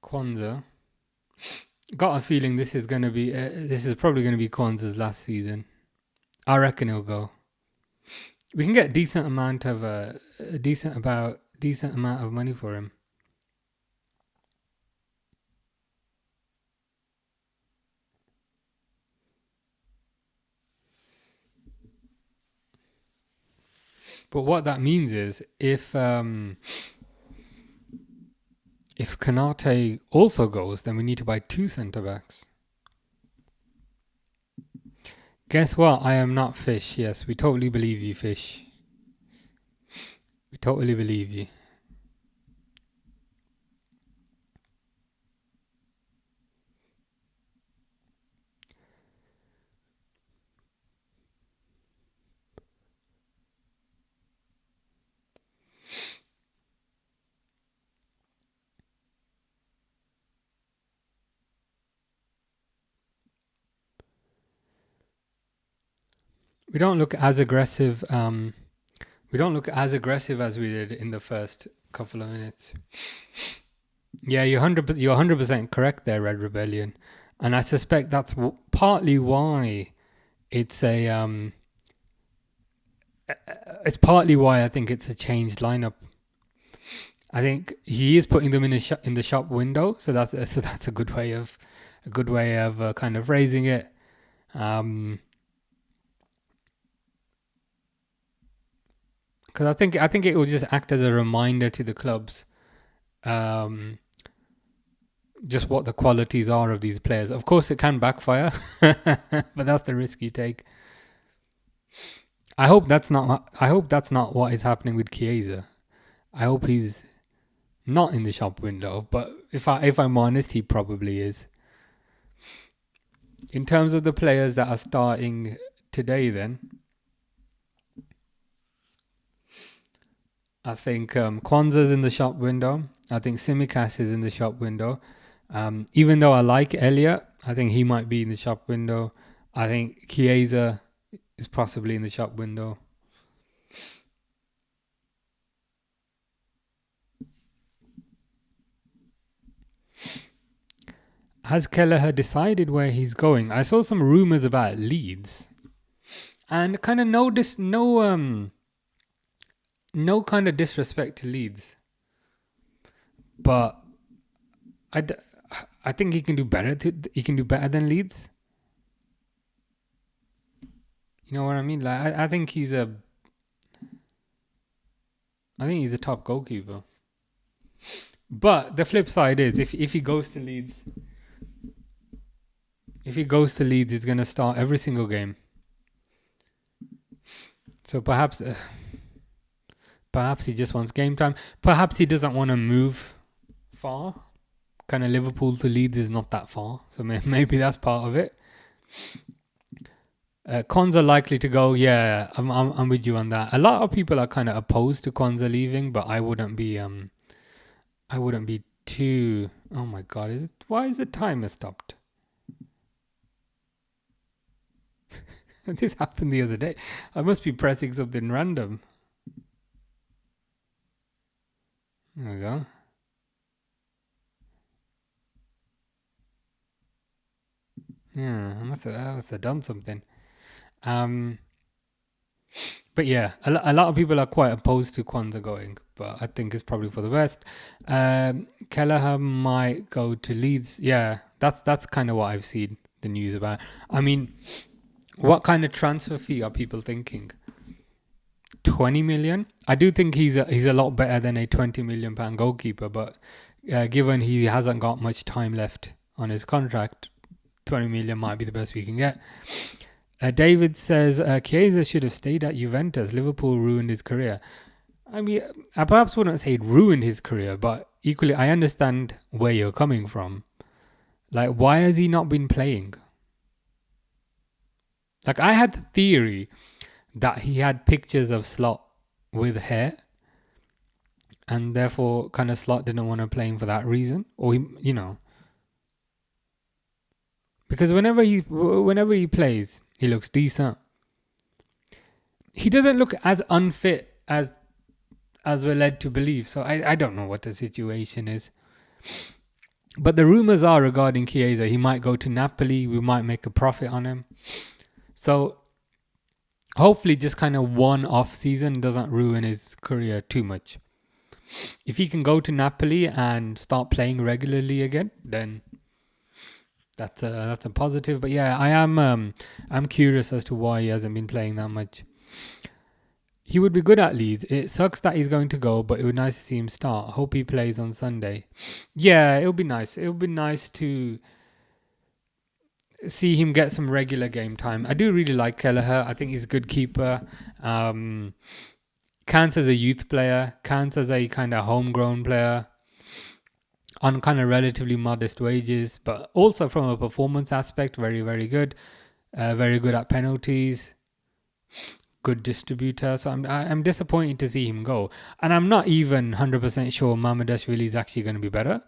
Kwanzaa. Got a feeling this is probably going to be Kwanzaa's last season. I reckon he'll go. We can get a decent amount of money for him. But what that means is if KONATE also goes, then we need to buy 2 centre backs. Guess what? I am not Fish. Yes, we totally believe you, Fish. We totally believe you. We don't look as aggressive. We don't look as aggressive as we did in the first couple of minutes. Yeah, you're 100% correct there, Red Rebellion, and I suspect that's partly why it's a it's partly why I think it's a changed lineup. I think he is putting them in the shop window, so that's a good way of kind of phrasing it. Because I think it will just act as a reminder to the clubs, just what the qualities are of these players. Of course, it can backfire, but that's the risk you take. I hope that's not what is happening with Chiesa. I hope he's not in the shop window, but if I'm honest, he probably is. In terms of the players that are starting today, then I think Kwanzaa's in the shop window. I think Tsimikas is in the shop window. Even though I like Elliott, I think he might be in the shop window. I think Chiesa is possibly in the shop window. Has Kelleher decided where he's going? I saw some rumors about Leeds, and kind of no kind of disrespect to Leeds, but I think he can do better. He can do better than Leeds. You know what I mean? Like I think he's a top goalkeeper. But the flip side is if he goes to Leeds, he's gonna start every single game. So perhaps he just wants game time. Perhaps he doesn't want to move far. Kind of Liverpool to Leeds is not that far, so maybe that's part of it. Kwanzaa likely to go. Yeah, I'm with you on that. A lot of people are kind of opposed to Kwanzaa leaving, but I wouldn't be too. Oh my god! Why is the timer stopped? This happened the other day. I must be pressing something random. There we go. Yeah, I must have done something. But yeah, a lot of people are quite opposed to Kwanzaa going, but I think it's probably for the best. Kelleher might go to Leeds. Yeah, that's kind of what I've seen the news about. I mean, what kind of transfer fee are people thinking? 20 million? I do think he's a lot better than a 20 million pound goalkeeper, but given he hasn't got much time left on his contract, 20 million might be the best we can get. David says Chiesa should have stayed at Juventus. Liverpool ruined his career. I mean, I perhaps wouldn't say it ruined his career, but equally, I understand where you're coming from. Like, why has he not been playing? Like, I had the theory that he had pictures of Slot with hair, and therefore kind of Slot didn't want to play him for that reason, or because whenever he plays, he looks decent. He doesn't look as unfit as we're led to believe. So I don't know what the situation is. But the rumours are regarding Chiesa, he might go to Napoli. We might make a profit on him. So hopefully just kind of one off season doesn't ruin his career too much. If he can go to Napoli and start playing regularly again, then that's a positive. But yeah, I'm curious as to why he hasn't been playing that much. He would be good at Leeds. It sucks that he's going to go, but it would be nice to see him start. Hope he plays on Sunday. Yeah, it would be nice. It would be nice to see him get some regular game time. I do really like Kelleher. I think he's a good keeper. Counts as a youth player. Counts as a kind of homegrown player on kind of relatively modest wages, but also from a performance aspect, very, very good. Very good at penalties. Good distributor. So I'm disappointed to see him go. And I'm not even 100% sure Mamardashvili is actually going to be better.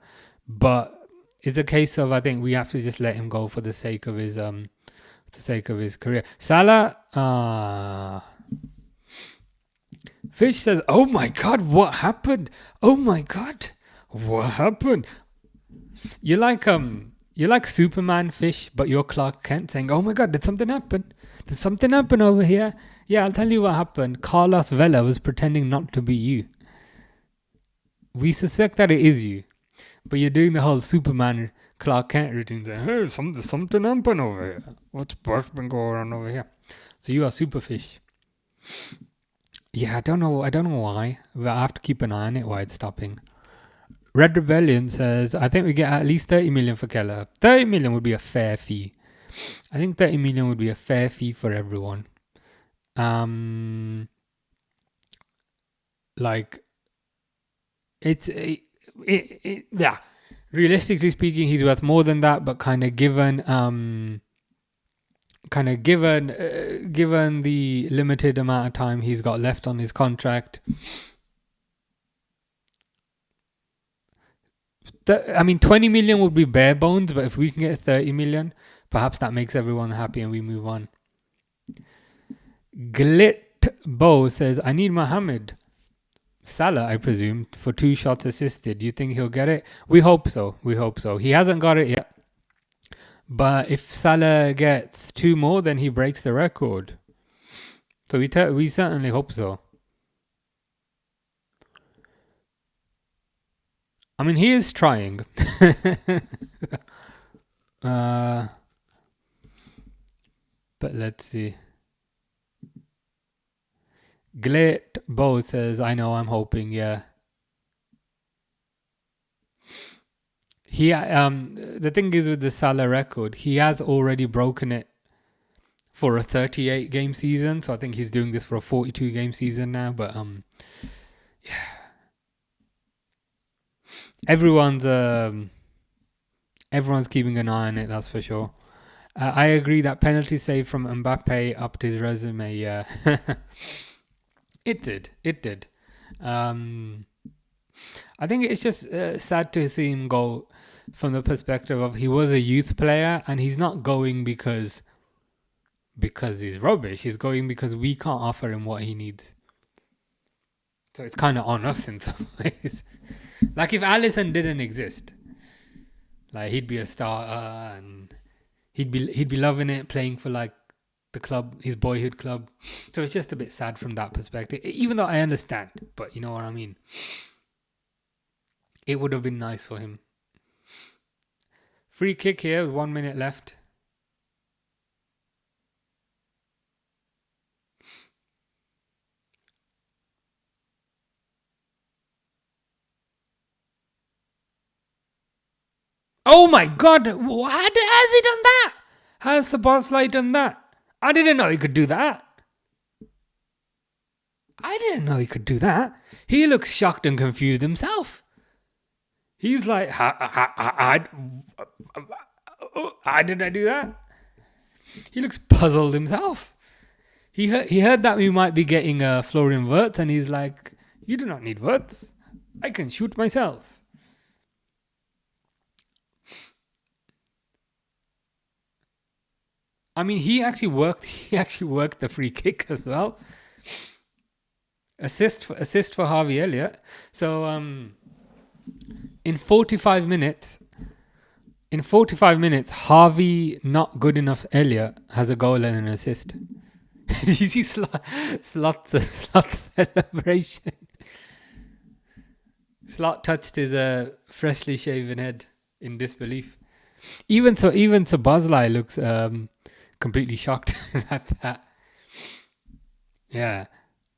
But it's a case of, I think we have to just let him go for the sake of his career. Salah, Fish says, "Oh my God, what happened? Oh my God, what happened?" You're like Superman, Fish, but you're Clark Kent saying, "Oh my God, did something happen? Did something happen over here?" Yeah, I'll tell you what happened. Carlos Vela was pretending not to be you. We suspect that it is you, but you're doing the whole Superman Clark Kent routine saying, "Hey, something happened over here. What's been going on over here?" So you are Superfish. Yeah, I don't know why, but I have to keep an eye on it why it's stopping. Red Rebellion says, "I think we get at least 30 million for Keller. 30 million would be a fair fee. I think 30 million would be a fair fee for everyone. Like yeah. Realistically speaking, he's worth more than that, but kind of given the limited amount of time he's got left on his contract, 20 million would be bare bones, but if we can get 30 million, perhaps that makes everyone happy and we move on." Glitbo says, "I need Mohamed Salah, I presume, for 2 shots assisted. Do you think he'll get it?" We hope so. He hasn't got it yet. But if Salah gets 2 more, then he breaks the record. So we certainly hope so. I mean, he is trying. But let's see. Glitbo says, "I know, I'm hoping, yeah." He the thing is with the Salah record, he has already broken it for a 38 game season, so I think he's doing this for a 42 game season now. But yeah, everyone's keeping an eye on it, that's for sure. I agree that penalty save from Mbappe upped his resume. Yeah, it did. I think it's just sad to see him go from the perspective of he was a youth player and he's not going because he's rubbish. He's going because we can't offer him what he needs. So it's kind of on us in some ways. Like if Alisson didn't exist, like he'd be a starter and he'd be loving it, playing for like the club, his boyhood club. So it's just a bit sad from that perspective, even though I understand, but you know what I mean. It would have been nice for him. Free kick here with 1 minute left. Oh my God! How has he done that? How's Szoboszlai done that? I didn't know he could do that. He looks shocked and confused himself. He's like, how did I do that? He looks puzzled himself. He heard that we might be getting Florian WIRTZ, and he's like, "You do not need WIRTZ. I can shoot myself. I mean, he actually worked. He actually worked the free kick as well. Assist for Harvey Elliott. So in 45 minutes, Harvey not good enough Elliott has a goal and an assist. You see Slot's celebration. Slot touched his freshly shaven head in disbelief. Even so, Bosley looks completely shocked at that. Yeah.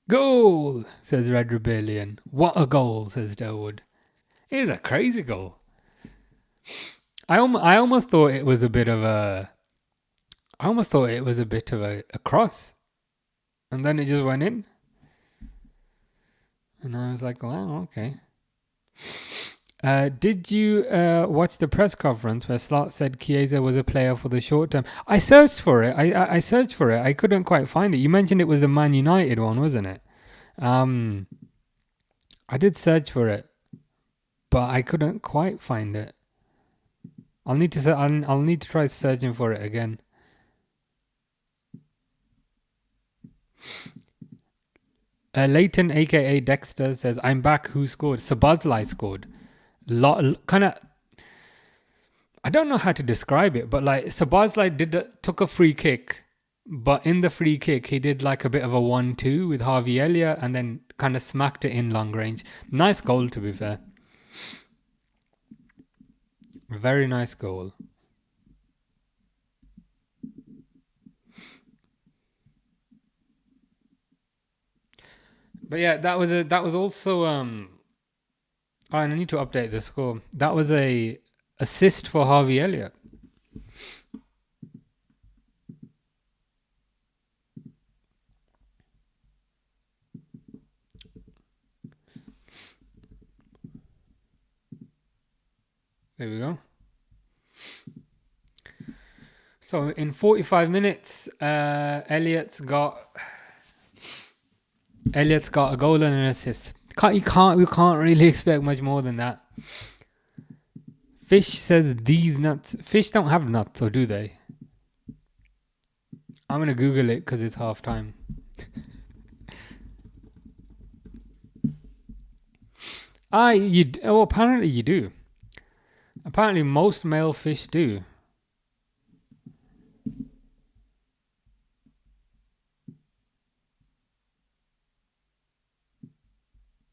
Goal, says Red Rebellion. What a goal, says Delwood. It is a crazy goal. I almost thought it was a bit of a cross. And then it just went in. And I was like, wow, okay. Did you watch the press conference where Slot said Chiesa was a player for the short term? I searched for it. I searched for it. I couldn't quite find it. You mentioned it was the Man United one, wasn't it? I did search for it, but I couldn't quite find it. I'll need to try searching for it again. Leighton, aka Dexter, says, "I'm back. Who scored?" Sabazlai scored. Kind of. I don't know how to describe it, but like Sabazlai took a free kick, but in the free kick he did like a bit of a 1-2 with Harvey Elliott, and then kind of smacked it in long range. Nice goal, to be fair. Very nice goal. But yeah, that was also I need to update the score. That was a assist for Harvey Elliott. There we go. So in 45 minutes, Elliott's got a goal and an assist. We can't really expect much more than that. Fish says these nuts. Fish don't have nuts, or do they? I'm gonna Google it because it's half time. Apparently you do. Apparently most male fish do.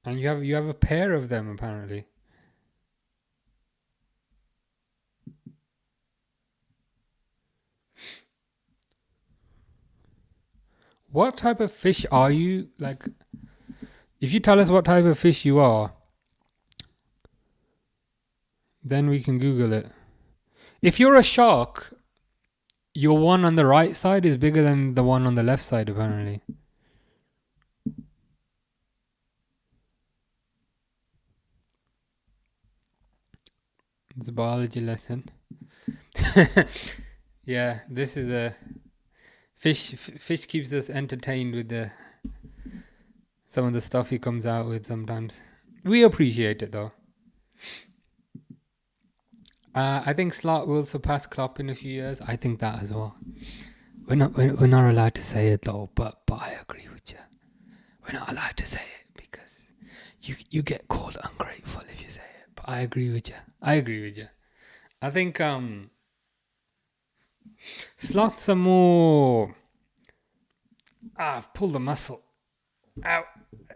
And you have a pair of them apparently. What type of fish are you? Like, if you tell us what type of fish you are, then we can Google it. If you're a shark, your one on the right side is bigger than the one on the left side, apparently. It's a biology lesson. Yeah, this is a fish keeps us entertained with some of the stuff he comes out with sometimes. We appreciate it though. I think Slot will surpass Klopp in a few years. I think that as well. We're not allowed to say it though, but I agree with you. We're not allowed to say it because you get called ungrateful if you say it. But I agree with you. I think Slot's a more. I've pulled a muscle out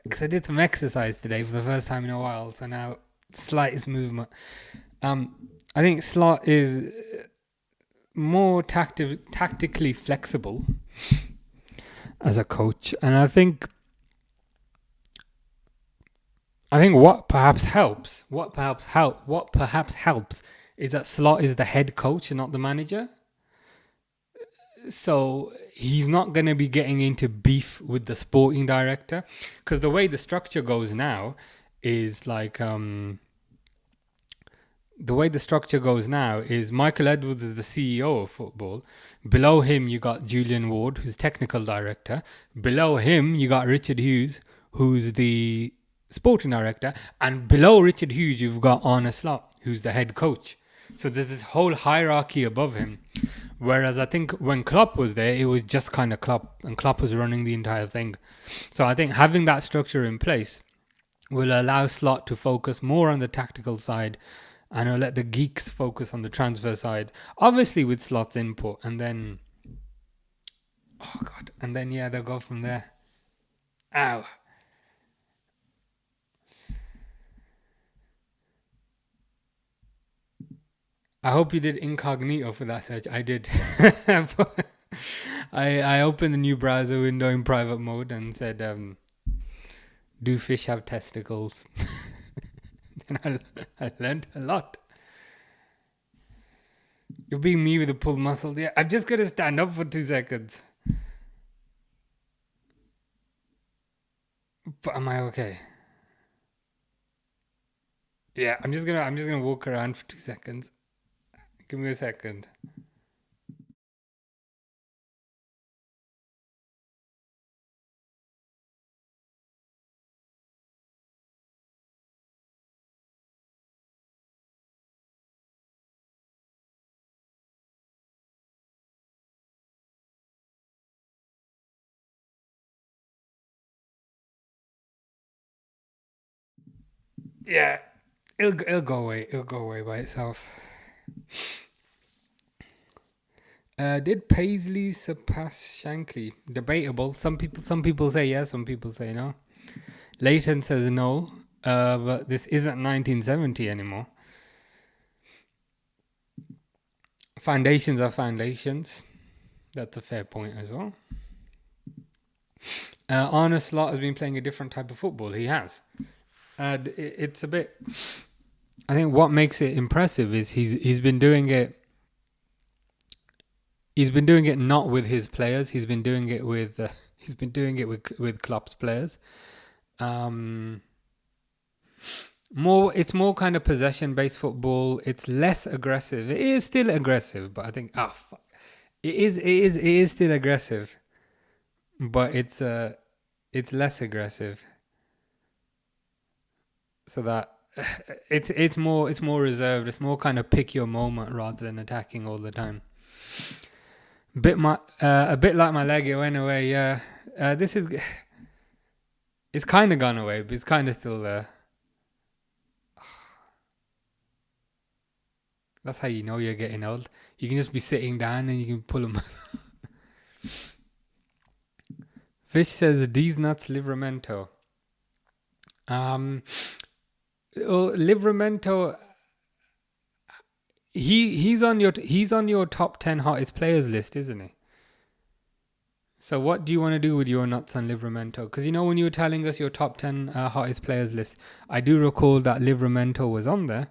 because I did some exercise today for the first time in a while. So now slightest movement. I think Slot is more tactically flexible as a coach, and I think what perhaps helps is that Slot is the head coach and not the manager. So he's not going to be getting into beef with the sporting director, because the way the structure goes now is like Michael Edwards is the CEO of football. Below him you got Julian Ward, who's technical director. Below him you got Richard Hughes, who's the sporting director, and below Richard Hughes, you've got Arne Slot, who's the head coach. So there's this whole hierarchy above him. Whereas I think when Klopp was there, it was just kind of Klopp, and Klopp was running the entire thing. So I think having that structure in place will allow Slot to focus more on the tactical side, and it'll let the geeks focus on the transfer side. Obviously with Slot's input, and then, yeah, they'll go from there. Ow. I hope you did incognito for that search. I did. I opened a new browser window in private mode and said, do fish have testicles? Then I learned a lot. You're being me with a pulled muscle. Yeah, I'm just going to stand up for 2 seconds. But am I okay? Yeah, I'm just gonna walk around for 2 seconds. Give me a second. Yeah, it'll go away. It'll go away by itself. Did Paisley surpass Shankly? Debatable. Some people say yes, some people say no. Leighton says no, but this isn't 1970 anymore. Foundations are foundations. That's a fair point as well. Arne Slot has been playing a different type of football. He has. It's a bit. I think what makes it impressive is he's been doing it. He's been doing it not with his players. He's been doing it with with Klopp's players. It's more kind of possession based football. It's less aggressive. It is still aggressive, but I think it is still aggressive, but it's less aggressive. So that it's more reserved. It's more kind of pick your moment rather than attacking all the time. A bit like my leg, it went away. Yeah, it's kind of gone away, but it's kind of still there. That's how you know you're getting old. You can just be sitting down and you can pull them. Fish says these nuts Livramento. Livramento. He's on your top 10 hottest players list, isn't he? So what do you want to do with your nuts on Livramento? Because when you were telling us your top 10 hottest players list, I do recall that Livramento was on there.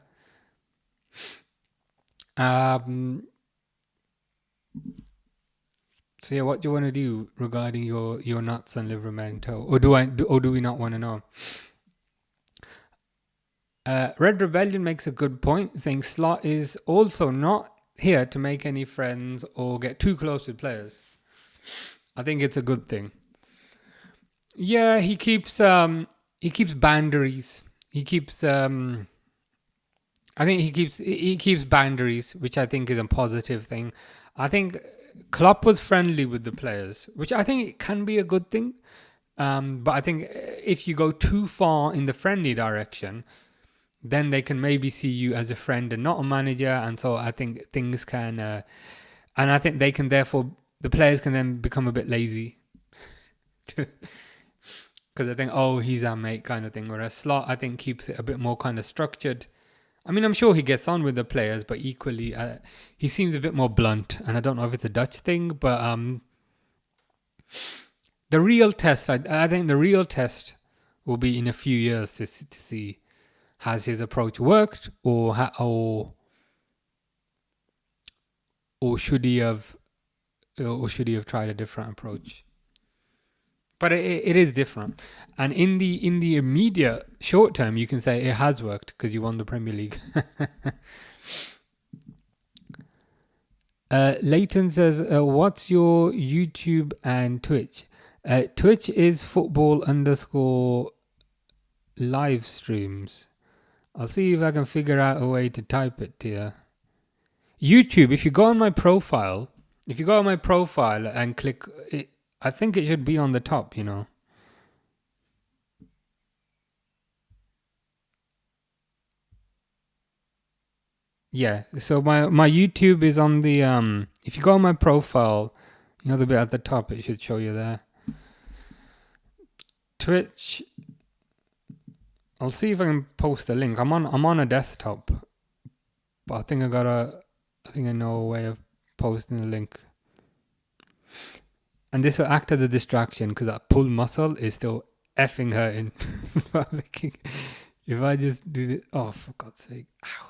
So yeah, what do you want to do regarding your nuts on Livramento, or do we not want to know? Red Rebellion makes a good point, saying Slot is also not here to make any friends or get too close with players. I think it's a good thing. Yeah, he keeps boundaries. He keeps I think he keeps boundaries, which I think is a positive thing. I think Klopp was friendly with the players, which I think can be a good thing. But I think if you go too far in the friendly direction, then they can maybe see you as a friend and not a manager. And so I think things can, and I think they can therefore, the players can then become a bit lazy. Because I think, he's our mate kind of thing. Whereas Slot, I think, keeps it a bit more kind of structured. I mean, I'm sure he gets on with the players, but equally, he seems a bit more blunt. And I don't know if it's a Dutch thing, but the real test, I think the real test will be in a few years to see has his approach worked, or should he have tried a different approach? But it is different, and in the immediate short term, you can say it has worked because you won the Premier League. Leighton says, "What's your YouTube and Twitch?" Twitch is football_. live streams. I'll see if I can figure out a way to type it here. YouTube, if you go on my profile, and click it, I think it should be on the top, you know. Yeah, so my YouTube is on the if you go on my profile, you know, the bit at the top, it should show you there. Twitch, I'll see if I can post a link. I'm on a desktop, but I think I know a way of posting a link. And this will act as a distraction because that pull muscle is still effing hurting. If I just do this, oh, for God's sake. Ow.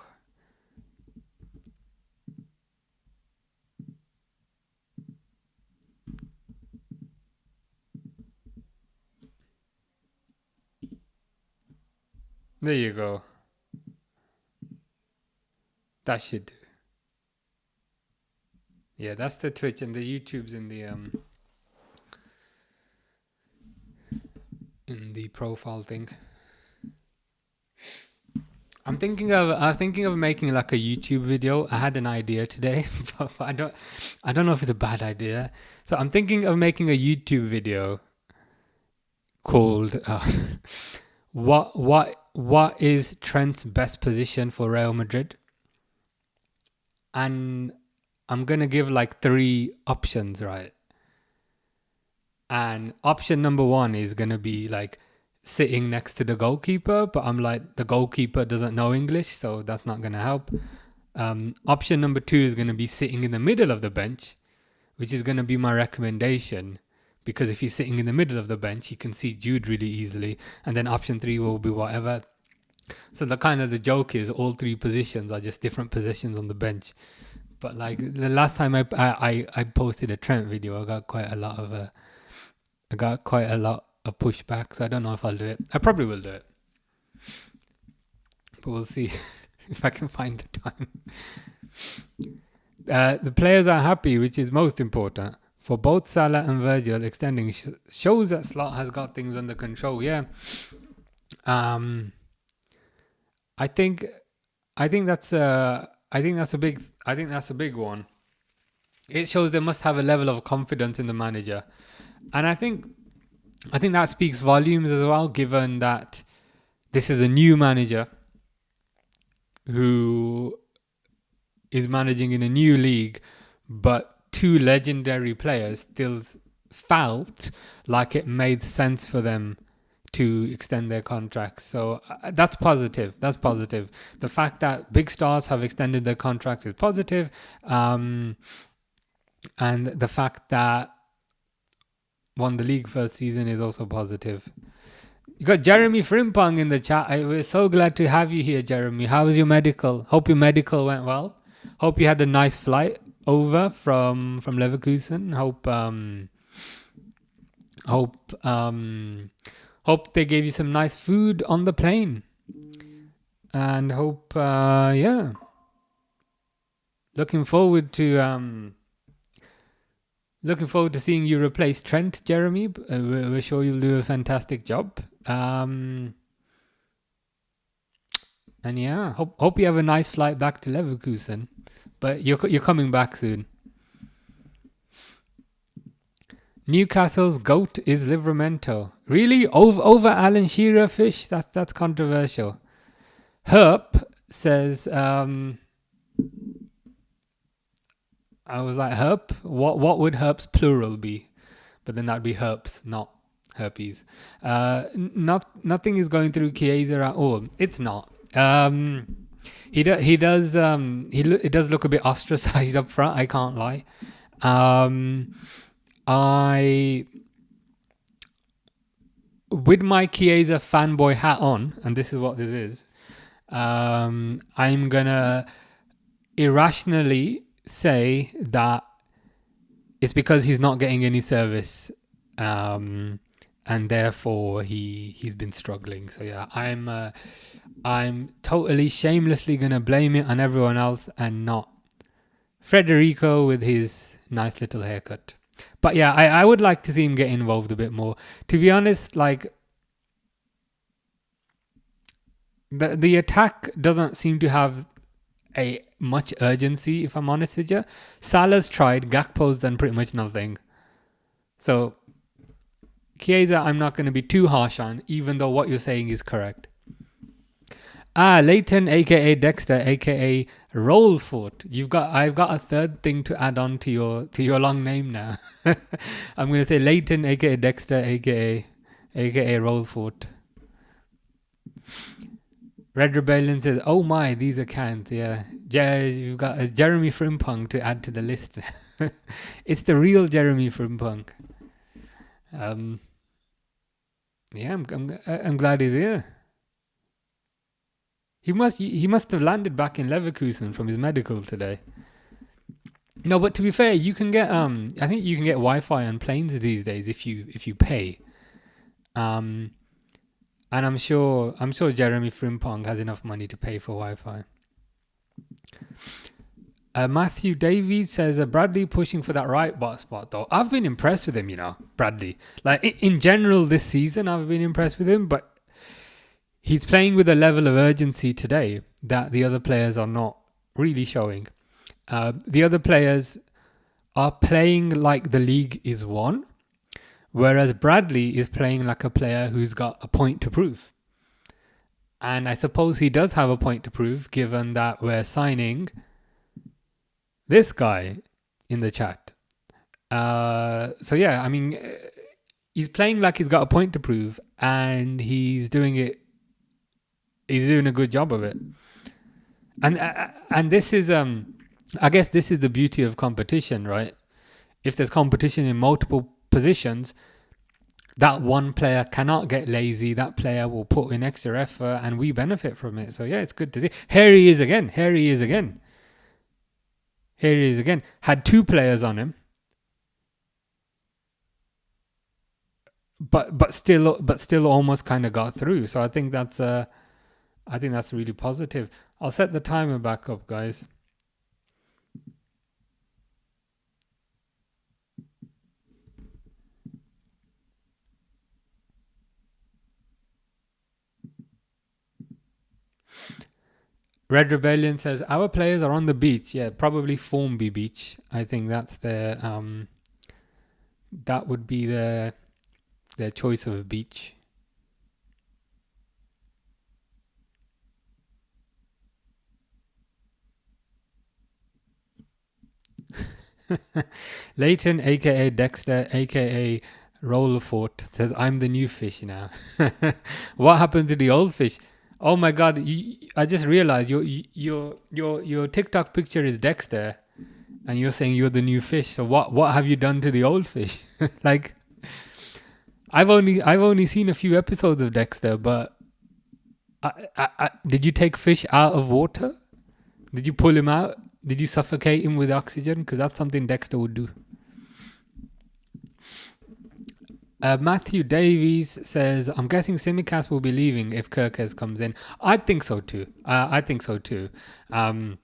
There you go. That should do. Yeah, that's the Twitch, and the YouTube's in the profile thing. I'm thinking of making like a YouTube video. I had an idea today, but I don't know if it's a bad idea. So I'm thinking of making a YouTube video called what is Trent's best position for Real Madrid? And I'm gonna give like 3 options, right? And option number 1 is gonna be like sitting next to the goalkeeper, but I'm like, the goalkeeper doesn't know English, so that's not gonna help. Option number 2 is gonna be sitting in the middle of the bench, which is gonna be my recommendation, because if he's sitting in the middle of the bench, he can see Jude really easily. And then option 3 will be whatever. So the joke is all 3 positions are just different positions on the bench. But like the last time I posted a Trent video, I got quite a lot of pushback. So I don't know if I'll do it. I probably will do it, but we'll see if I can find the time. The players are happy, which is most important. For both Salah and Virgil, extending shows that Slot has got things under control. Yeah. I think that's a big one. It shows they must have a level of confidence in the manager, and I think that speaks volumes as well, given that this is a new manager who is managing in a new league, but 2 legendary players still felt like it made sense for them to extend their contracts. So that's positive. The fact that big stars have extended their contracts is positive. And the fact that won the league first season is also positive. You got Jeremy Frimpong in the chat. We're so glad to have you here, Jeremy. How was your medical? Hope your medical went well. Hope you had a nice flight over from Leverkusen. Hope they gave you some nice food on the plane, and hope looking forward to seeing you replace Trent, Jeremy. We're sure you'll do a fantastic job. And yeah, hope you have a nice flight back to Leverkusen. But you're coming back soon. Newcastle's GOAT is Livramento. Really? Over Alan Shearer, Fish? That's controversial. Herp says, I was like, Herp? What would Herp's plural be? But then that'd be Herps, not herpes. Nothing is going through Chiesa at all. It's not. It does look a bit ostracized up front, I can't lie. With my Chiesa fanboy hat on, and this is what this is, I'm gonna irrationally say that it's because he's not getting any service, and therefore he's been struggling. So yeah, I'm totally shamelessly gonna blame it on everyone else and not Federico with his nice little haircut. But yeah, I would like to see him get involved a bit more. To be honest, like, The attack doesn't seem to have a much urgency, if I'm honest with you. Salah's tried, Gakpo's done pretty much nothing. So Chiesa, I'm not going to be too harsh on, even though what you're saying is correct. Leighton, aka Dexter, aka Rollfoot. I've got a third thing to add on to your long name now. I'm going to say Leighton, aka Dexter, aka Rollfoot. Red Rebellion says, "Oh my, these accounts, yeah. You've got a Jeremy Frimpong to add to the list. It's the real Jeremy Frimpong." Yeah, I'm glad he's here. He must have landed back in Leverkusen from his medical today. No, but to be fair, you can get I think you can get Wi-Fi on planes these days if you pay. And I'm sure Jeremy Frimpong has enough money to pay for Wi-Fi. Matthew Davies says Bradley pushing for that right back spot though. I've been impressed with him, Bradley. Like in general this season, I've been impressed with him, but he's playing with a level of urgency today that the other players are not really showing. The other players are playing like the league is won, whereas Bradley is playing like a player who's got a point to prove. And I suppose he does have a point to prove, given that we're signing this guy in the chat. So yeah, I mean, he's playing like he's got a point to prove, and he's doing it. He's doing a good job of it. And this is, I guess this is the beauty of competition, right? If there's competition in multiple positions, that one player cannot get lazy. That player will put in extra effort, and we benefit from it. So yeah, it's good to see. Here he is again. Had two players on him, but still almost kind of got through. So I think that's really positive. I'll set the timer back up, guys. Red Rebellion says our players are on the beach. Yeah, probably Formby Beach. I think that's their that would be their choice of a beach. Leighton, aka Dexter, aka Rollerfort, says I'm the new fish now. What happened to the old fish? Oh my god! I just realized your TikTok picture is Dexter, and you're saying you're the new fish. So what have you done to the old fish? Like, I've only seen a few episodes of Dexter, but did you take fish out of water? Did you pull him out? Did you suffocate him with oxygen? Because that's something Dexter would do. Matthew Davies says, I'm guessing Simicast will be leaving if Kirkes comes in. I think so too. So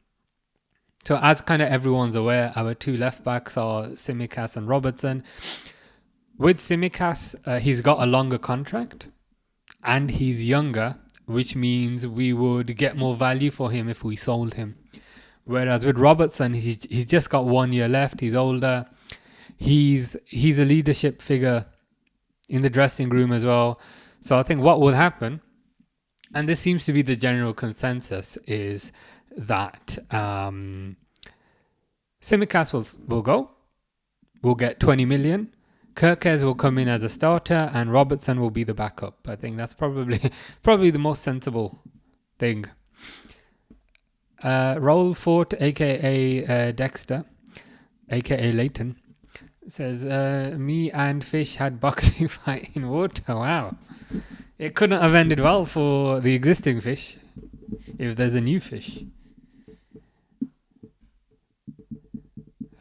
as kind of everyone's aware, our two left backs are Simicast and Robertson. With Simicast, he's got a longer contract and he's younger, which means we would get more value for him if we sold him. Whereas with Robertson, he's just got 1 year left. He's older. He's a leadership figure in the dressing room as well. So I think what will happen, and this seems to be the general consensus, is that Simicast will go. We'll get 20 million. Kirkes will come in as a starter and Robertson will be the backup. I think that's probably the most sensible thing. Rollfort, aka Dexter, aka Leighton, says me and Fish had boxing fight in water. Wow, it couldn't have ended well for the existing Fish if there's a new Fish.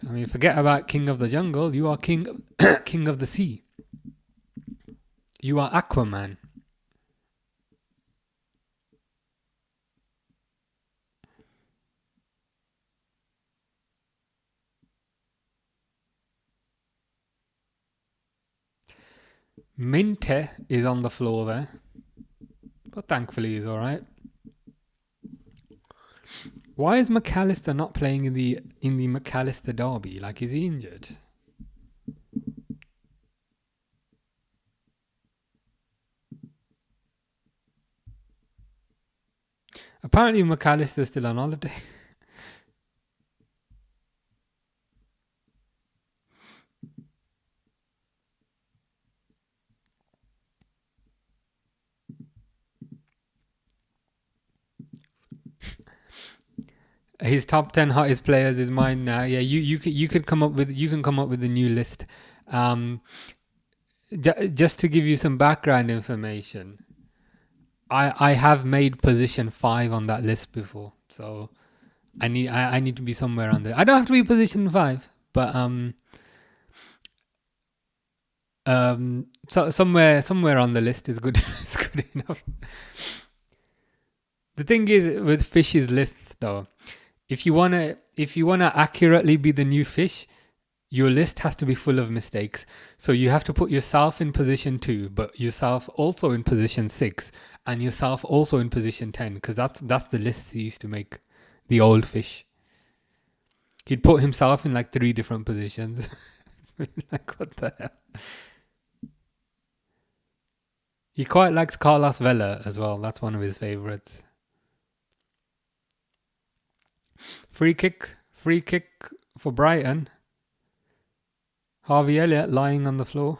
I mean, forget about King of the Jungle. You are king of the sea. You are Aquaman. Minte is on the floor there, but thankfully he's all right. Why is McAllister not playing in the McAllister derby? Like, is he injured? Apparently McAllister's still on holiday. His top 10 hottest players is mine now. Yeah, you could come up with a new list. Just to give you some background information, I have made position 5 on that list before, so I need to be somewhere on there. I don't have to be position 5, but so somewhere on the list is good. It's good enough. The thing is with Fish's lists though, if you wanna accurately be the new Fish, your list has to be full of mistakes. So you have to put yourself in position 2, but yourself also in position 6, and yourself also in position 10, because that's the list he used to make, the old Fish. He'd put himself in like 3 different positions. Like, what the hell? He quite likes Carlos Vela as well. That's one of his favourites. Free kick for Brighton. Harvey Elliott lying on the floor.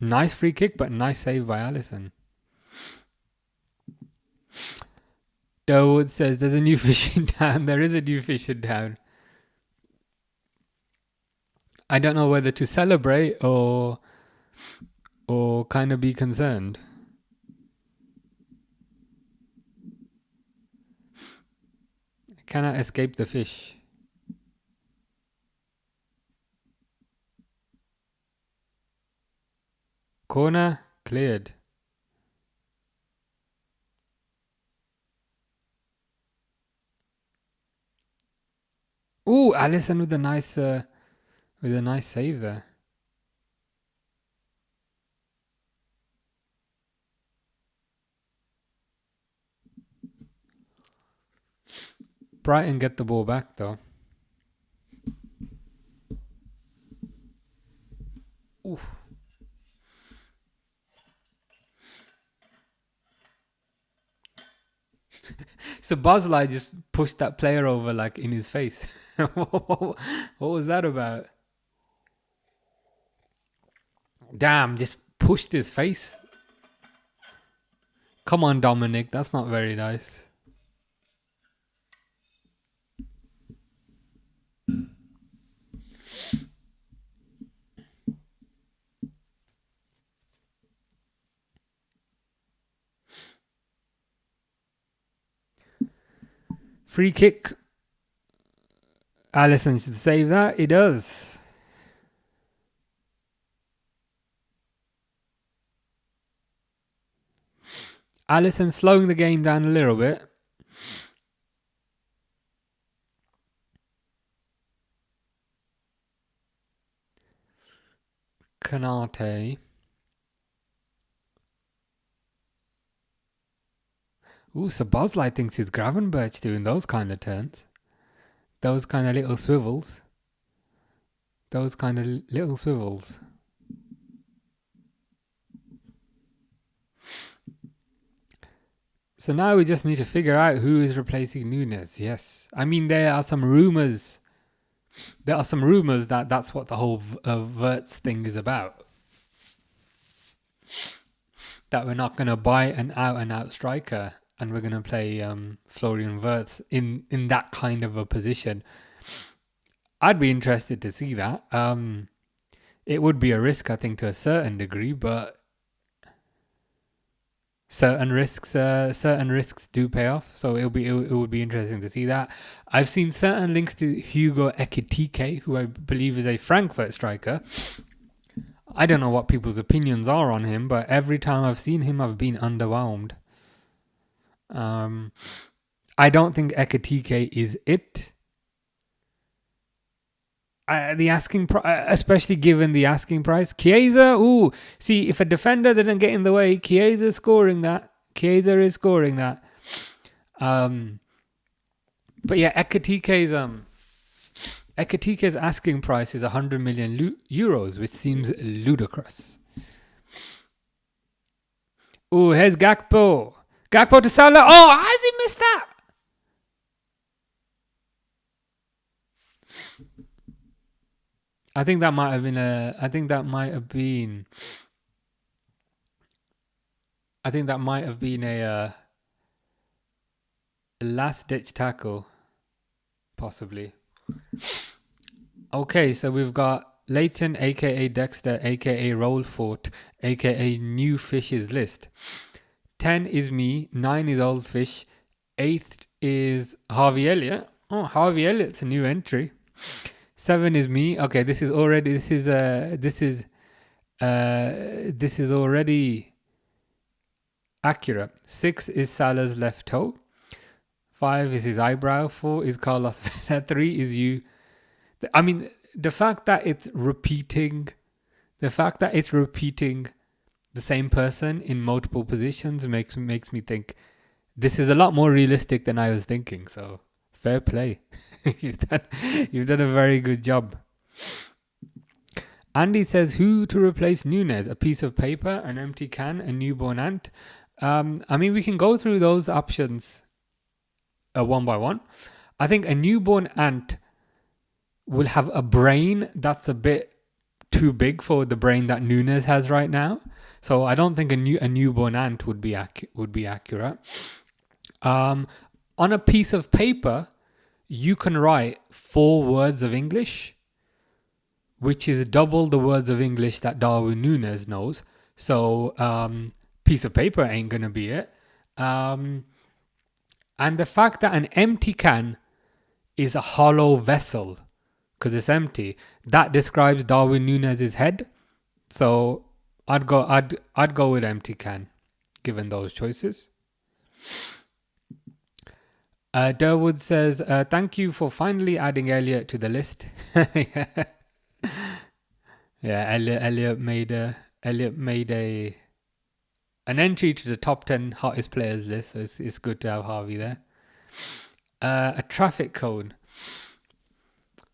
Nice free kick, but nice save by Alisson. Dawood says there's a new Fish in town. There is a new Fish in town. I don't know whether to celebrate or kind of be concerned. Cannot escape the Fish. Corner cleared. Ooh, Alisson with a nice save there. Brighton get the ball back though. Ooh. So Bosley just pushed that player over like in his face. What was that about? Damn, just pushed his face. Come on, Dominic, that's not very nice. Free kick. Alisson should save that. He does. Alisson slowing the game down a little bit. KONATE. Ooh, so Bosley thinks he's Gravenberch doing those kind of turns. Those kind of little swivels. So now we just need to figure out who is replacing Nunes. Yes. I mean, there are some rumors. That that's what the whole WIRTZ thing is about. That we're not going to buy an out-and-out striker, and we're going to play FLORIAN WIRTZ in that kind of a position. I'd be interested to see that. It would be a risk, I think, to a certain degree, but certain risks do pay off. So it would be interesting to see that. I've seen certain links to Hugo Ekitike, who I believe is a Frankfurt striker. I don't know what people's opinions are on him, but every time I've seen him, I've been underwhelmed. I don't think Ekitike is it. The asking especially given the asking price. Chiesa, see, if a defender didn't get in the way, Chiesa is scoring that. But yeah, Ekatike's asking price is 100 million euros, which seems ludicrous. Oh, here's Gakpo. Gakpo to Salah. Oh, how has he missed that? I think that might have been a. I think that might have been a last-ditch tackle, possibly. Okay, so we've got Leighton, aka Dexter, aka Rollfort, aka New Fish's List. 10 is me, 9 is Old Fish, 8 is Harvey Elliott. Oh, Harvey Elliott's a new entry. 7 is me. Okay, this is already accurate. 6 is Salah's left toe. 5 is his eyebrow. 4 is Carlos Vela. 3 is you. I mean, the fact that it's repeating the same person in multiple positions makes me think this is a lot more realistic than I was thinking. So fair play. You've done a very good job. Andy says, who to replace Nunez? A piece of paper, an empty can, a newborn ant. I mean, we can go through those options one by one. I think a newborn ant will have a brain that's a bit too big for the brain that Nunez has right now. So I don't think a newborn ant would be accurate. On a piece of paper, you can write 4 words of English, which is double the words of English that Darwin Núñez knows. So piece of paper ain't going to be it. And the fact that an empty can is a hollow vessel because it's empty, that describes Darwin Núñez's head. So I'd go with empty can, given those choices. Durwood says, thank you for finally adding Elliot to the list. Yeah, Elliot made an entry to the top 10 hottest players list, so it's good to have Harvey there. A traffic cone,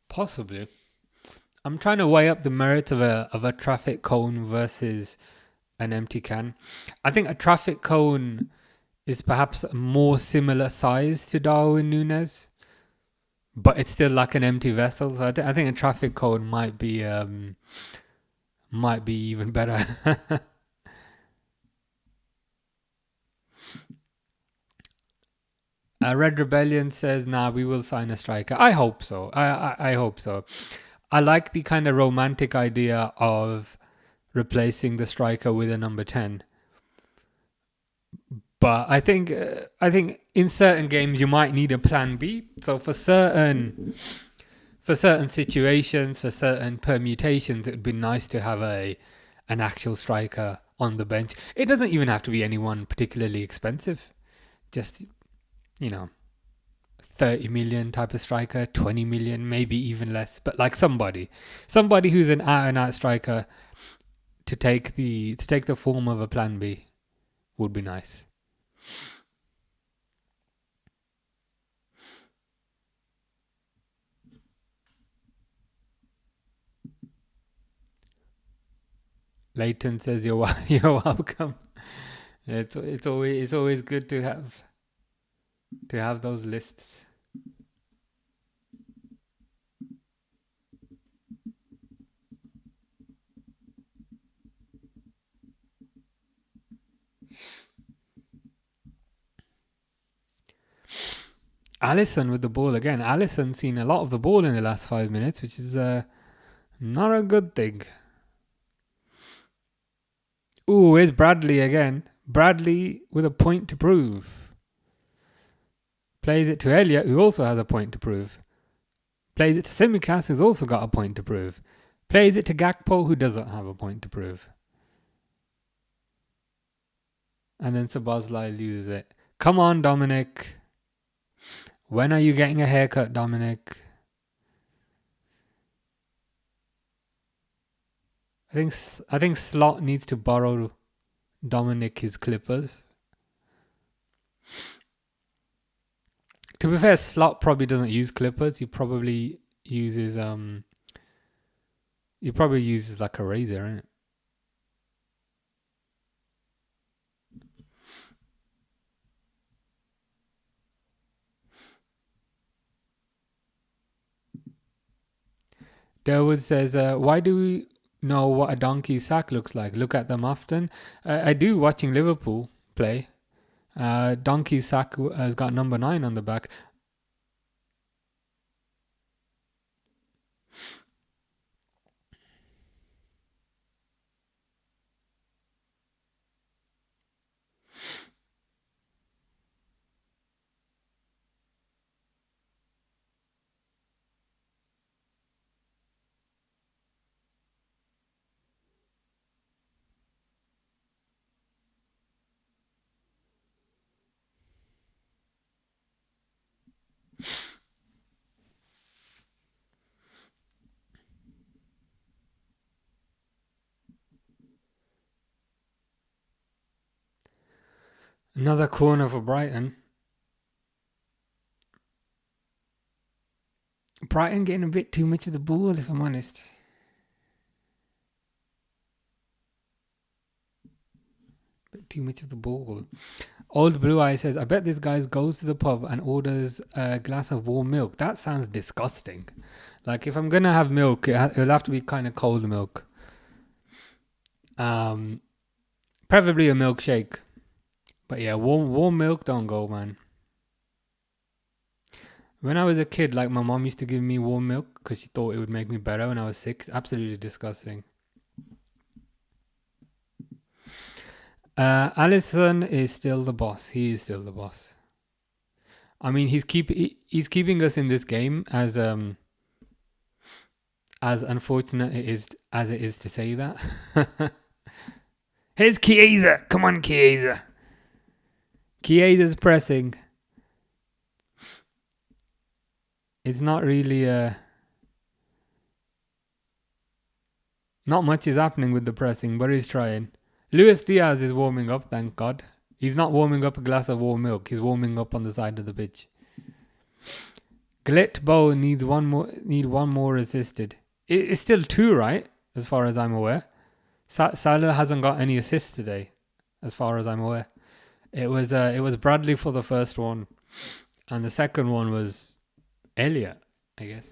possibly. I'm trying to weigh up the merits of a traffic cone versus an empty can. I think a traffic cone is perhaps a more similar size to Darwin Núñez, but it's still like an empty vessel. So I think a traffic cone might be even better. Red Rebellion says, nah, we will sign a striker. I hope so. I hope so. I like the kind of romantic idea of replacing the striker with a number 10. But I think in certain games you might need a plan B. So for certain situations, for certain permutations, it would be nice to have an actual striker on the bench. It doesn't even have to be anyone particularly expensive. Just, 30 million type of striker, 20 million, maybe even less. But like somebody who's an out-and-out striker to take the form of a plan B would be nice. Leighton says you're welcome. It's always good to have those lists. Alisson with the ball again. Alisson's seen a lot of the ball in the last 5 minutes, which is not a good thing. Ooh, here's Bradley again. Bradley with a point to prove. Plays it to Elliot, who also has a point to prove. Plays it to Tsimikas, who's also got a point to prove. Plays it to Gakpo, who doesn't have a point to prove. And then Szoboszlai loses it. Come on, Dominic. When are you getting a haircut, Dominic? I think Slot needs to borrow Dominic his clippers. To be fair, Slot probably doesn't use clippers. He probably uses like a razor, right? Derwood says, why do we know what a donkey sack looks like? Look at them often. I do, watching Liverpool play. Donkey sack has got number 9 on the back. Another corner for Brighton. Brighton getting a bit too much of the ball, if I'm honest. Bit too much of the ball. Old Blue Eye says, I bet this guy goes to the pub and orders a glass of warm milk. That sounds disgusting. Like, if I'm going to have milk, it'll have to be kind of cold milk. Preferably a milkshake. But yeah, warm milk don't go, man. When I was a kid, like, my mom used to give me warm milk because she thought it would make me better when I was sick. It's absolutely disgusting. Alisson is still the boss. He is still the boss. I mean, he's keeping us in this game as unfortunate as it is to say that. Here's Chiesa. Come on, Chiesa. Chiesa's pressing. It's not really not much is happening with the pressing, but he's trying. Luis Diaz is warming up, thank God. He's not warming up a glass of warm milk. He's warming up on the side of the pitch. Glitbo needs one more assisted. It's still 2, right? As far as I'm aware. Salah hasn't got any assists today, as far as I'm aware. It was Bradley for the first one, and the second one was Elliot, I guess.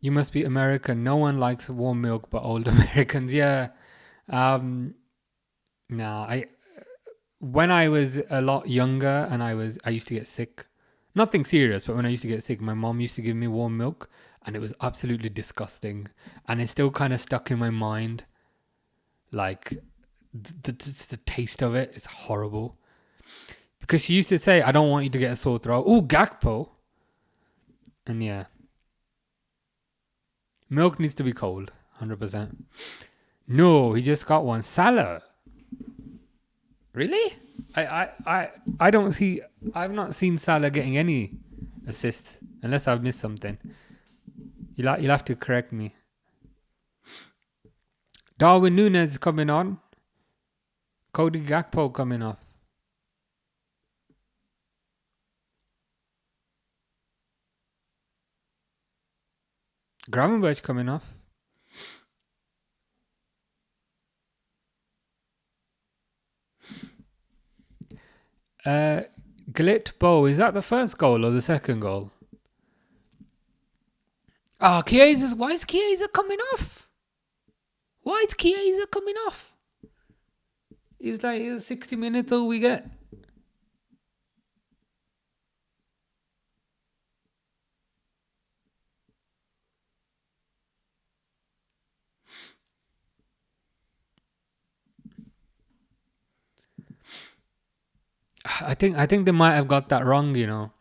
You must be American. No one likes warm milk but old Americans. Yeah. When I was a lot younger and I used to get sick. Nothing serious, but when I used to get sick, my mom used to give me warm milk and it was absolutely disgusting. And it's still kind of stuck in my mind. Like, the taste of it is horrible. Because she used to say, I don't want you to get a sore throat. Oh, Gakpo. And yeah. Milk needs to be cold, 100%. No, he just got one. Salah. Really? I don't see. I've not seen Salah getting any assists unless I've missed something. You'll have to correct me. Darwin Núñez coming on. Cody Gakpo coming off. Gravenberch coming off. Glitbo, is that the first goal or the second goal? Oh, Chiesa, why is Chiesa coming off? Why is Chiesa coming off? It's like 60 minutes all we get. I think they might have got that wrong, you know,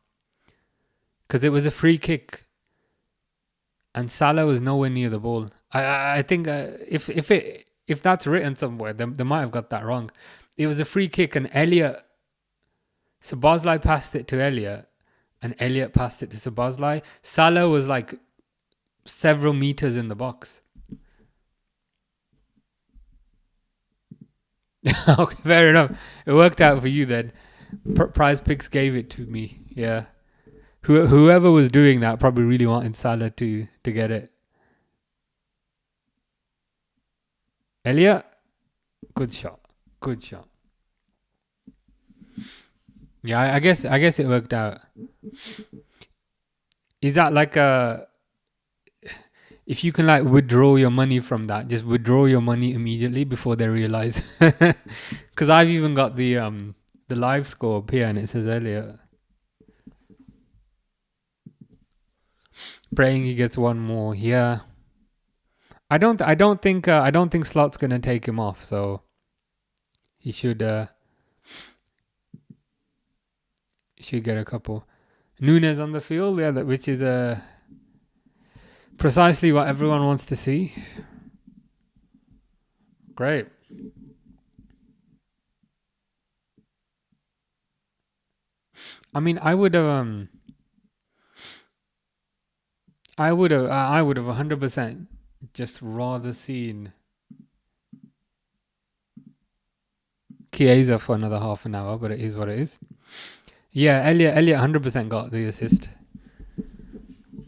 because it was a free kick, and Salah was nowhere near the ball. I think if that's written somewhere, they might have got that wrong. It was a free kick, and Szoboszlai passed it to Elliot, and Elliot passed it to Szoboszlai. Salah was like several meters in the box. Okay, fair enough. It worked out for you then. Prize Picks gave it to me. Yeah. Whoever was doing that probably really wanted Salah to get it. Elliot, good shot. Good shot. Yeah, I guess it worked out. Is that like a, if you can like withdraw your money from that, just withdraw your money immediately before they realize? Because I've even got the live score up here and it says Elliot. Praying he gets one more. Yeah. I don't think Slot's gonna take him off, so he should get a couple. Nunes on the field, yeah, which is precisely what everyone wants to see. Great. I mean, I would have 100% just rather seen Chiesa for another half an hour, but it is what it is. Yeah, Elliot 100% got the assist,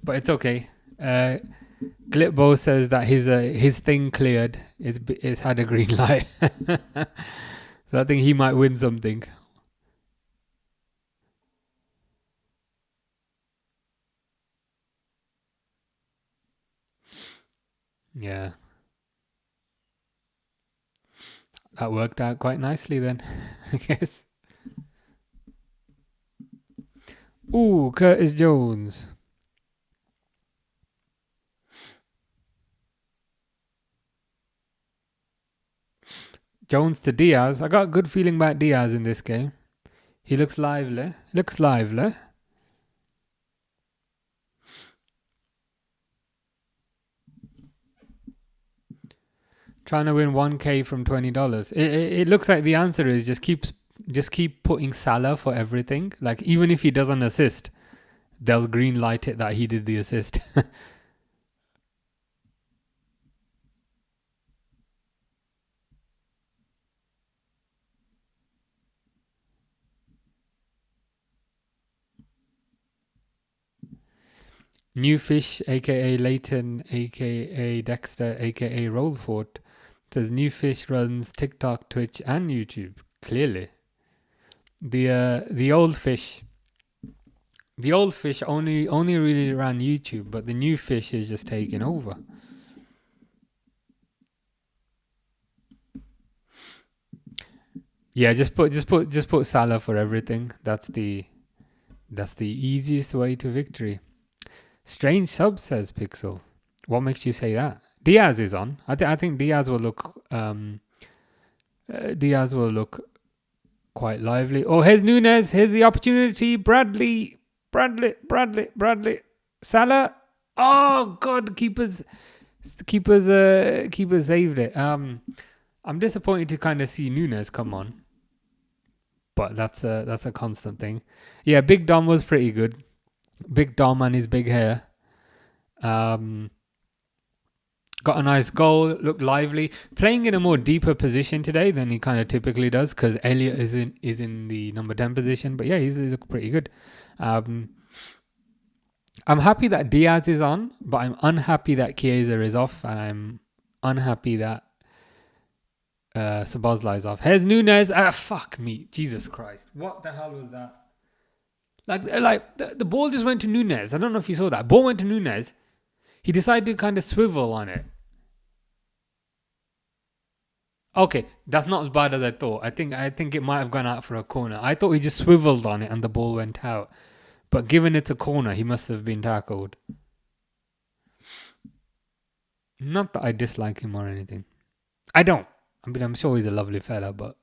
but it's okay. Glitbo says that his thing cleared. It's had a green light, so I think he might win something. Yeah. That worked out quite nicely then, I guess. Ooh, Curtis Jones. Jones to Diaz. I got a good feeling about Diaz in this game. He looks lively. Trying to win 1K from $20. It looks like the answer is just keep putting Salah for everything. Like even if he doesn't assist, they'll green light it that he did the assist. New Fish, aka Leighton, aka Dexter, aka Rollford, says New Fish runs TikTok, Twitch, and YouTube. Clearly, the old fish only really ran YouTube, but the new fish is just taking over. Yeah, just put Salah for everything. That's the easiest way to victory. Strange sub, says Pixel. What makes you say that? Diaz is on. I think Diaz will look quite lively. Oh, here's Nunes. Here's the opportunity. Bradley. Salah. Oh God, keepers saved it. I'm disappointed to kind of see Nunes come on, but that's a constant thing. Yeah, Big Dom was pretty good. Big Dom and his big hair. Got a nice goal, looked lively. Playing in a more deeper position today than he kind of typically does, because Elliot is in the number 10 position. But yeah, he's looked pretty good. I'm happy that Diaz is on, but I'm unhappy that Chiesa is off, and I'm unhappy that Sabozlai is off. Here's Nunes. Fuck me, Jesus Christ! What the hell was that? Like the ball just went to Nunes. I don't know if you saw that. Ball went to Nunes. He decided to kind of swivel on it. Okay, that's not as bad as I thought. I think it might have gone out for a corner. I thought he just swiveled on it and the ball went out. But given it's a corner, he must have been tackled. Not that I dislike him or anything. I don't. I mean, I'm sure he's a lovely fella, but...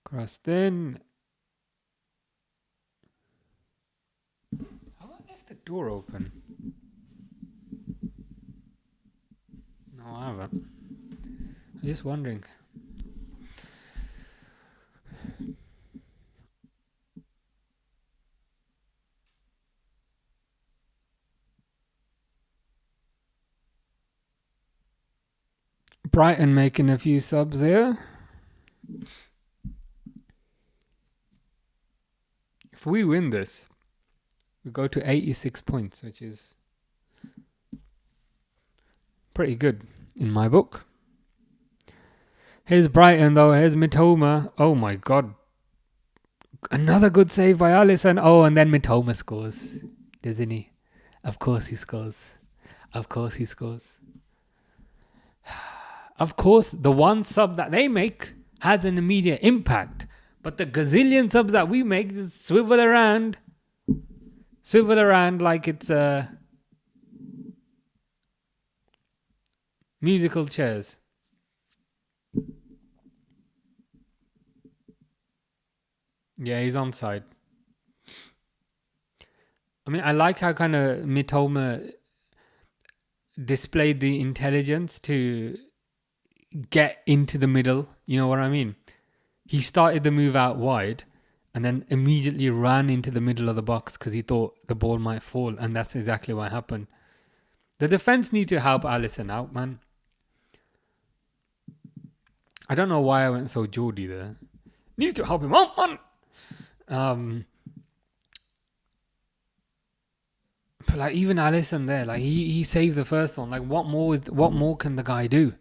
Crossed in. Have I left the door open? No, I haven't. I'm just wondering. Brighton making a few subs here. If we win this, we go to 86 points, which is pretty good in my book. Here's Brighton though. Here's Mitoma. Oh my god. Another good save by Alisson. Oh, and then Mitoma scores. Doesn't he? Of course he scores. Of course he scores. Of course, the one sub that they make has an immediate impact. But the gazillion subs that we make just swivel around like it's musical chairs. Yeah, he's onside. I mean, I like how kind of Mitoma displayed the intelligence to get into the middle. You know what I mean? He started the move out wide and then immediately ran into the middle of the box because he thought the ball might fall, and that's exactly what happened. The defense needs to help Alisson out, man. I don't know why I went so Geordie there. Needs to help him out, man. But like even Alisson there, like he saved the first one. Like what more can the guy do?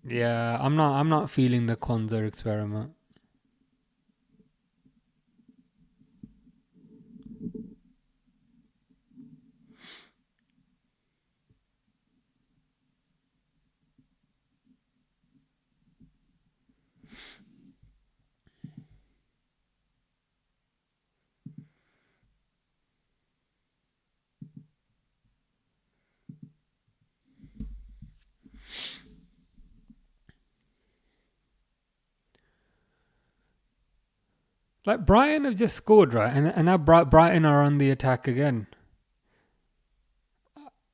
Yeah, I'm not feeling the Kwanzaa experiment. Like Brighton have just scored, right? And now Brighton are on the attack again.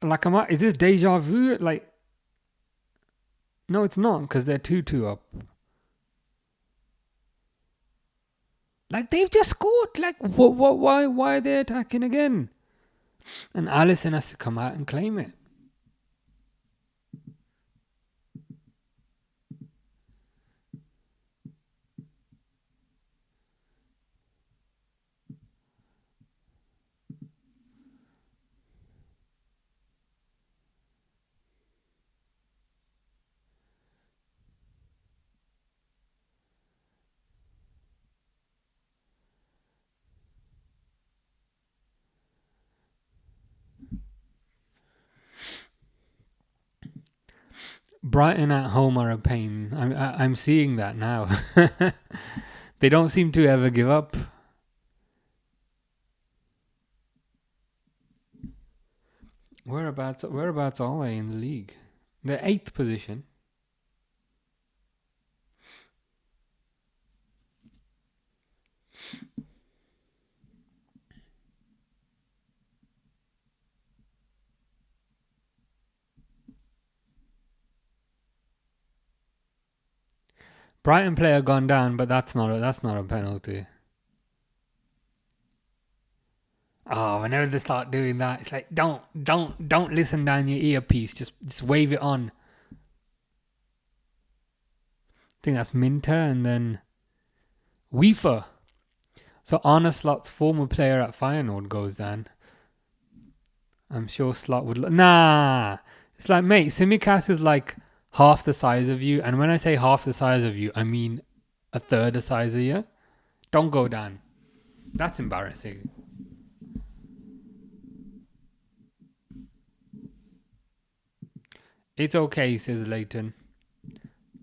Like, is this deja vu? Like, no, it's not, because they're 2-2 up. Like, they've just scored. Like, why are they attacking again? And Alisson has to come out and claim it. Brighton at home are a pain. I'm seeing that now. They don't seem to ever give up. Whereabouts are they in the league? They're 8th position. Brighton player gone down, but that's not a penalty. Oh, whenever they start doing that, it's like don't listen down your earpiece. Just wave it on. I think that's Minter and then UEFA. So Arne Slot's former player at Feyenoord goes down. I'm sure Slot would. Nah, it's like, mate, Tsimikas is like half the size of you, and when I say half the size of you, I mean a third the size of you. Don't go down. That's embarrassing. It's okay, says Leighton.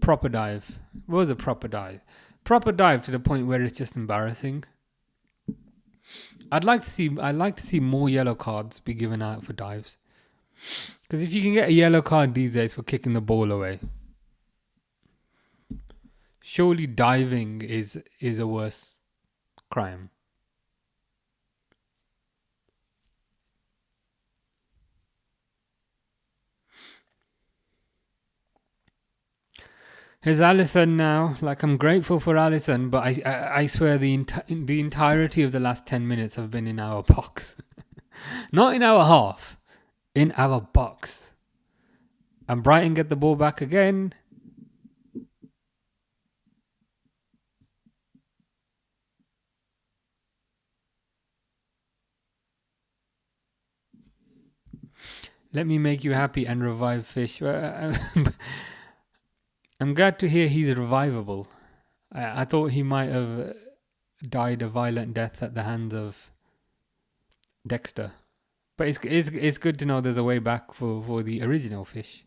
Proper dive. What was a proper dive? Proper dive to the point where it's just embarrassing. I'd like to see more yellow cards be given out for dives. Because if you can get a yellow card these days for kicking the ball away, surely diving is a worse crime. Here's Alisson now. Like, I'm grateful for Alisson, but I swear the entirety of the last 10 minutes have been in our box. Not in our half, in our box. And Brighton get the ball back again. Let me make you happy and revive Fish. I'm glad to hear he's revivable. I thought he might have died a violent death at the hands of Dexter. But it's good to know there's a way back for the original Fish.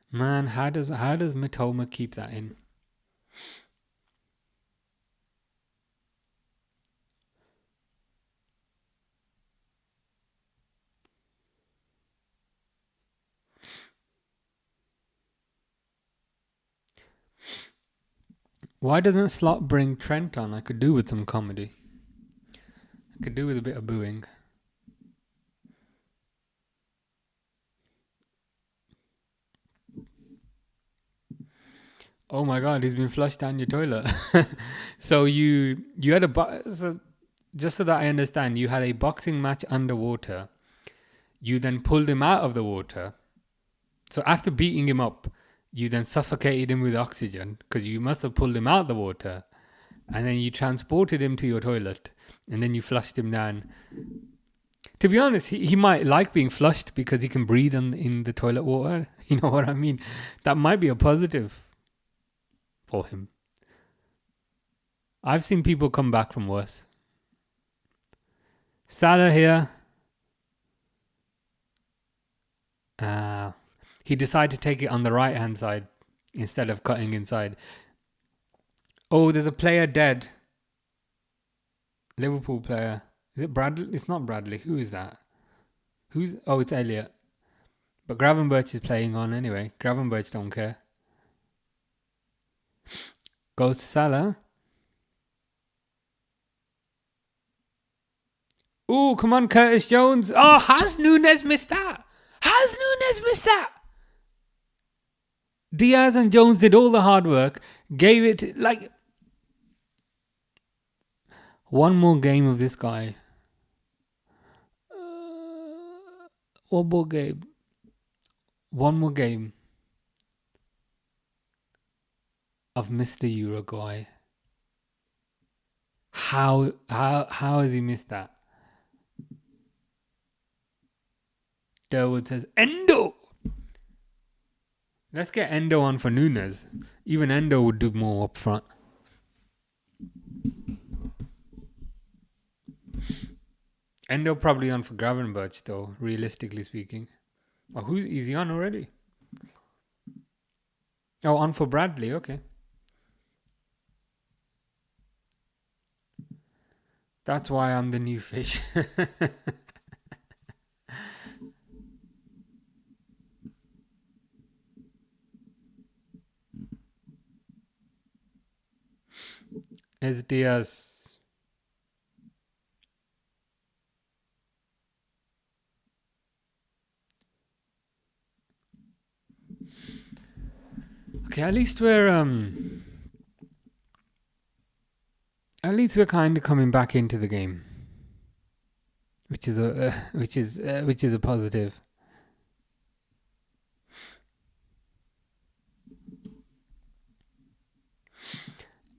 Man, how does Matoma keep that in? Why doesn't Slot bring Trent on? I could do with some comedy. I could do with a bit of booing. Oh my God, he's been flushed down your toilet. So you had just so that I understand, you had a boxing match underwater. You then pulled him out of the water. So after beating him up, you then suffocated him with oxygen because you must have pulled him out of the water. And then you transported him to your toilet. And then you flushed him down. To be honest, he might like being flushed because he can breathe in the toilet water. You know what I mean? That might be a positive for him. I've seen people come back from worse. Salah here. He decided to take it on the right hand side instead of cutting inside. Oh, there's a player dead. Liverpool player. Is it Bradley? It's not Bradley. Who is that? Oh, it's Elliot. But Gravenberch is playing on anyway. Gravenberch don't care. Goes to Salah. Oh, come on, Curtis Jones. Oh, has Nunes missed that? Diaz and Jones did all the hard work. Gave it like... One more game of this guy. One more game. Of Mr. Uruguay. How has he missed that? Derwood says, Endo! Let's get Endo on for Nunes. Even Endo would do more up front. Endo probably on for Gravenberch though, realistically speaking. Oh, who is he on already? Oh, on for Bradley, okay. That's why I'm the new Fish. Es Diaz. Okay, at least we're kind of coming back into the game, which is a positive.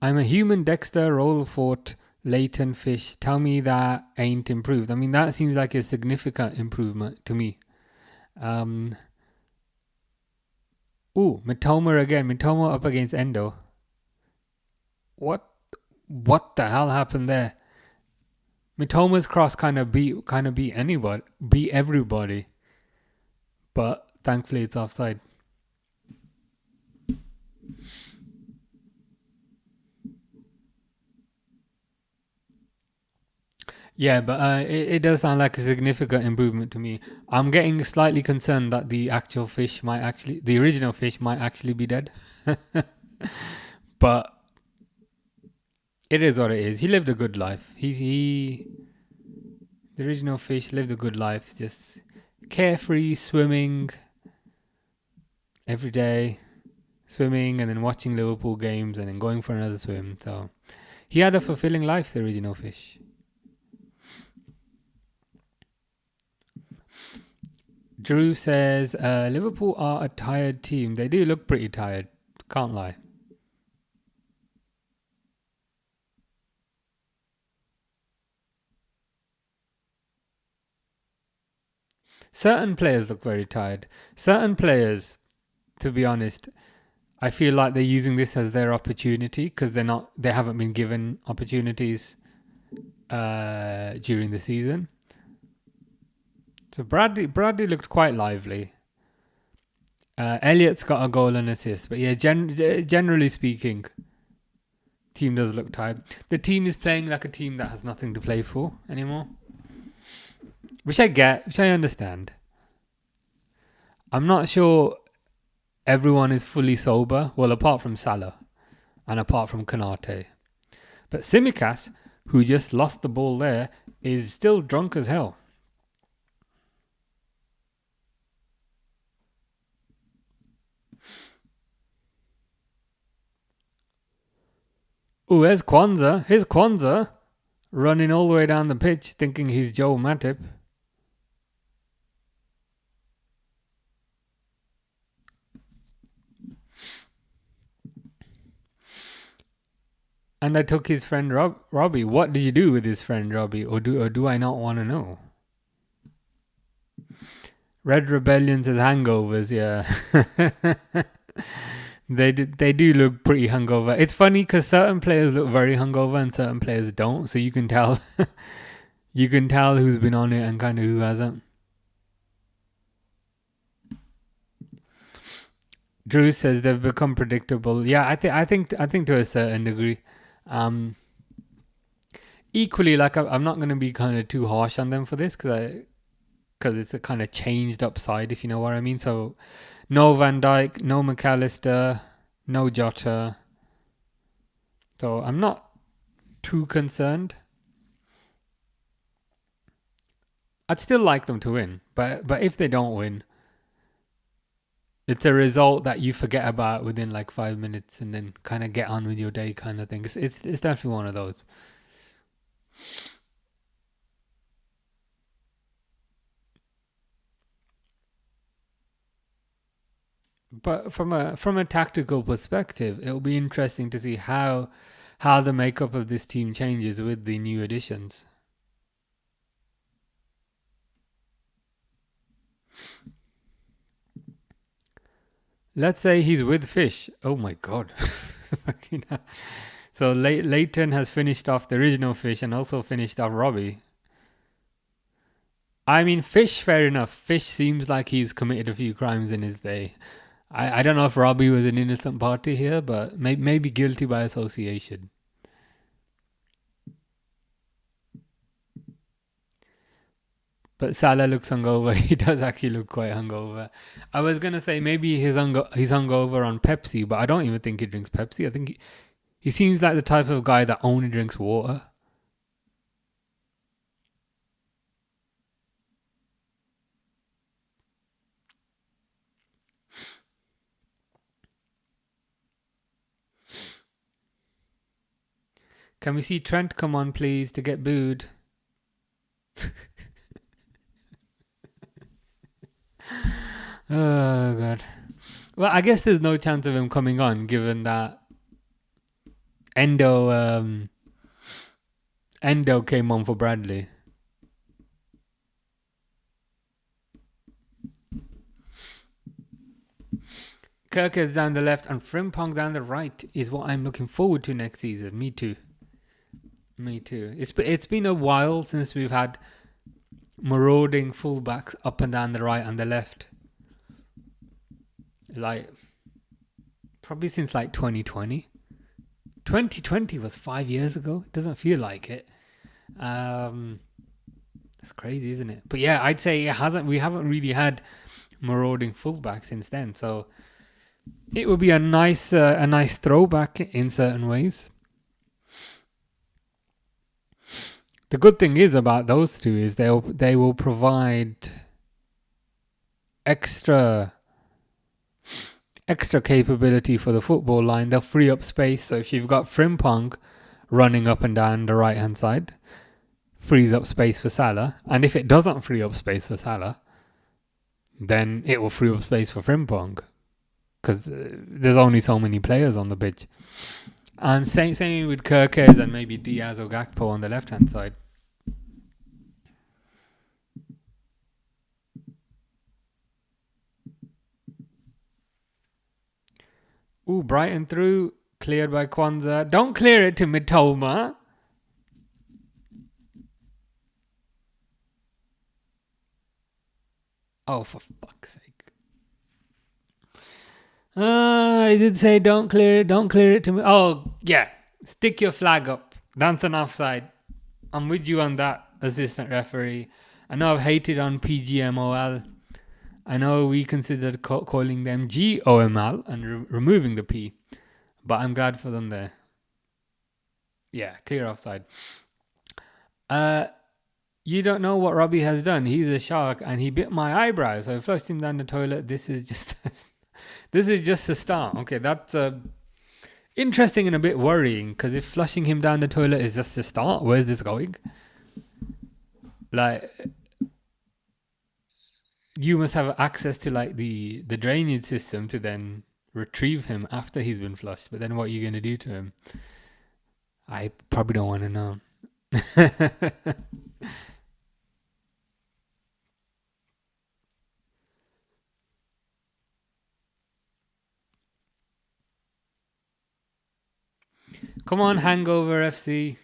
I'm a human Dexter, Rollfort, Leighton, Fish. Tell me that ain't improved. I mean, that seems like a significant improvement to me. Mitoma again. Mitoma up against Endo. What the hell happened there? Mitoma's cross kind of beat everybody. But thankfully it's offside. Yeah, but it does sound like a significant improvement to me. I'm getting slightly concerned that the original Fish might actually be dead. But It is what it is. He lived a good life. The original fish lived a good life. Just carefree, swimming every day, swimming and then watching Liverpool games and then going for another swim. So he had a fulfilling life, the original fish. Drew says, Liverpool are a tired team. They do look pretty tired. Can't lie. Certain players look very tired. Certain players, to be honest, I feel like they're using this as their opportunity because they haven't been given opportunities during the season. So Bradley looked quite lively. Elliott's got a goal and assist, but yeah, generally speaking, team does look tired. The team is playing like a team that has nothing to play for anymore, which I get, which I understand. I'm not sure everyone is fully sober, well, apart from Salah and apart from KONATE. But Tsimikas, who just lost the ball there, is still drunk as hell. Ooh, here's Kwanzaa. Here's Kwanzaa running all the way down the pitch thinking he's Joe Matip. And I took his friend Robbie. What did you do with his friend Robbie? Or do I not want to know? Red Rebellion says hangovers, yeah. They do look pretty hungover. It's funny because certain players look very hungover and certain players don't. So you can tell who's been on it and kind of who hasn't. Drew says they've become predictable. Yeah, I think to a certain degree. Equally, like I'm not going to be kind of too harsh on them for this because it's a kind of changed upside, if you know what I mean. So no Van Dijk, no McAllister, no Jota. So I'm not too concerned. I'd still like them to win, but if they don't win, it's a result that you forget about within like 5 minutes and then kind of get on with your day kind of thing. It's definitely one of those. But from a tactical perspective, it'll be interesting to see how the makeup of this team changes with the new additions. Let's say he's with Fish. Oh my god. So Leighton has finished off the original Fish and also finished off Robbie. I mean, Fish, fair enough. Fish seems like he's committed a few crimes in his day. I don't know if Robbie was an innocent party here, but maybe guilty by association. But Salah looks hungover. He does actually look quite hungover. I was going to say maybe he's hungover on Pepsi, but I don't even think he drinks Pepsi. I think he seems like the type of guy that only drinks water. Can we see Trent come on, please, to get booed? Oh, God. Well, I guess there's no chance of him coming on, given that Endo came on for Bradley. Kirkers down the left and Frimpong down the right is what I'm looking forward to next season. Me too. It's been a while since we've had marauding fullbacks up and down the right and the left. Like, probably since like 2020. 2020 was 5 years ago. It doesn't feel like it. That's crazy, isn't it? But yeah, I'd say we haven't really had marauding fullback since then. So it would be a nice throwback in certain ways. The good thing is about those two is they will provide extra capability for the football line. They'll free up space. So if you've got Frimpong running up and down the right hand side, frees up space for Salah. And if it doesn't free up space for Salah, then it will free up space for Frimpong, because there's only so many players on the pitch. And same with Kirkes and maybe Diaz or Gakpo on the left hand side. Ooh, Brighton through, cleared by Kwanzaa. Don't clear it to Mitoma. Oh, for fuck's sake. I did say don't clear it to me. Oh, yeah. Stick your flag up. That's an offside. I'm with you on that, assistant referee. I know I've hated on PGMOL. I know we considered calling them GOML and removing the P. But I'm glad for them there. Yeah, clear offside. You don't know what Robbie has done. He's a shark and he bit my eyebrow. So I flushed him down the toilet. This is just a start. Okay, that's interesting and a bit worrying, because if flushing him down the toilet is just a start, where's this going? Like, you must have access to like the drainage system to then retrieve him after he's been flushed. But then what are you going to do to him? I probably don't want to know. Come on, Hangover FC.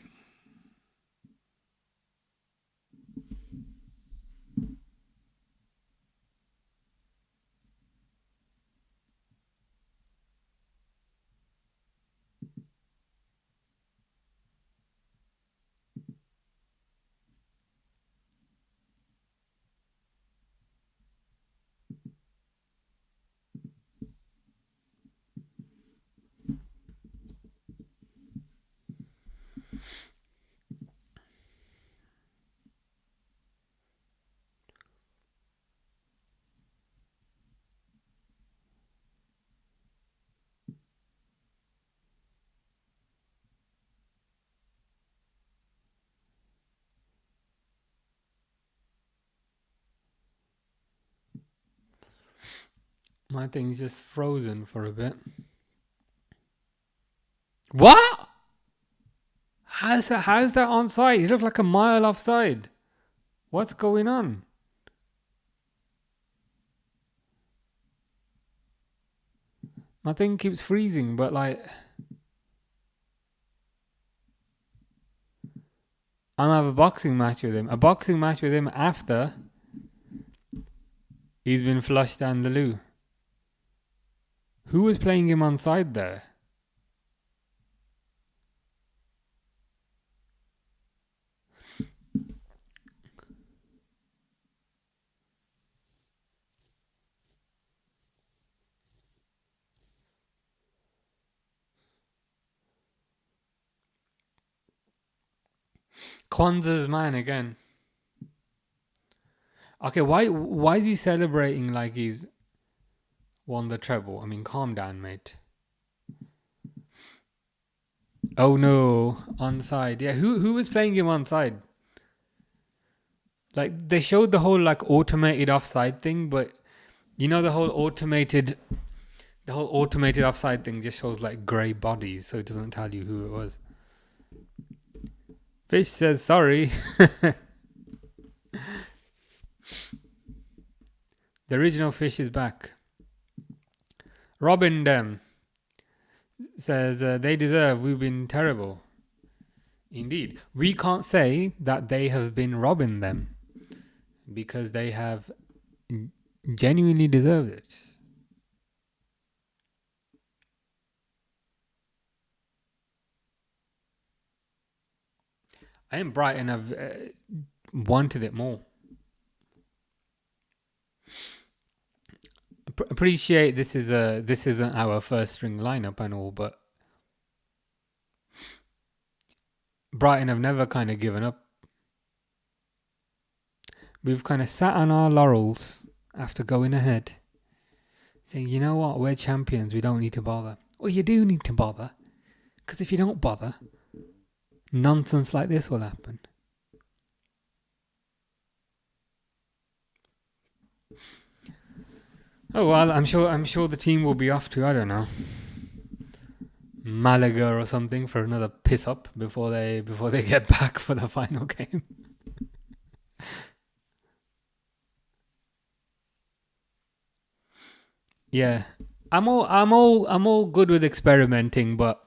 My thing's just frozen for a bit. What? How's that onside? You look like a mile offside. What's going on? My thing keeps freezing, but like, I'm gonna have a boxing match with him. A boxing match with him after he's been flushed down the loo. Who was playing him on side there? Kwanzaa's man again. Okay, why is he celebrating like he's won the treble? I mean, calm down, mate. Oh no, onside. Yeah, who was playing him onside? Like, they showed the whole like automated offside thing, but you know the whole automated offside thing just shows like grey bodies, so it doesn't tell you who it was. Fish says sorry. The original Fish is back. Robin them says they deserve. We've been terrible. Indeed, we can't say that they have been robbing them, because they have genuinely deserved it. I think Brighton have wanted it more. Appreciate this isn't our first string lineup and all, but Brighton have never kind of given up. we've kind of sat on our laurels after going ahead, saying, you know what, we're champions, we don't need to bother. Well, you do need to bother, because if you don't bother, nonsense like this will happen. Oh well, I'm sure the team will be off to, I don't know, Malaga or something for another piss up before they get back for the final game. Yeah, I'm all good with experimenting, but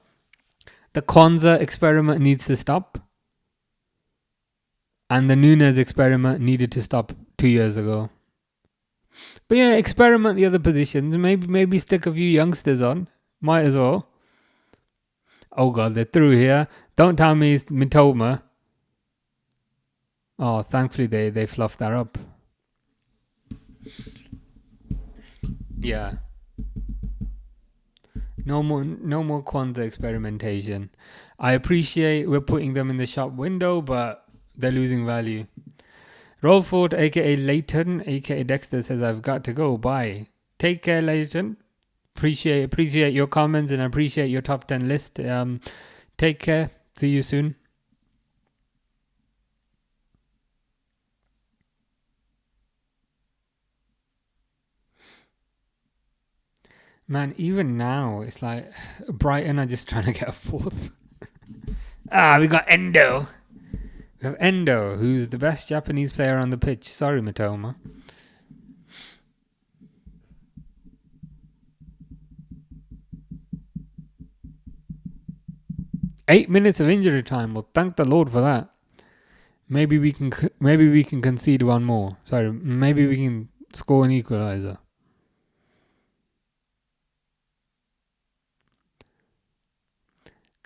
the Kwanzaa experiment needs to stop, and the Nunes experiment needed to stop 2 years ago. But yeah, experiment the other positions. Maybe stick a few youngsters on. Might as well. Oh god, they're through here. Don't tell me it's Mitoma. Oh, thankfully they fluffed that up. Yeah. No more Kwanzaa experimentation. I appreciate we're putting them in the shop window, but they're losing value. Rolford, aka Leighton, aka Dexter, says I've got to go. Bye. Take care, Leighton. Appreciate your comments and appreciate your top 10 list. Take care. See you soon. Man, even now, it's like Brighton are just trying to get a fourth. We got Endo. We have Endo, who's the best Japanese player on the pitch. Sorry, Mitoma. Eight minutes of injury time. Well, thank the Lord for that. Maybe we can concede one more. Sorry, maybe we can score an equalizer.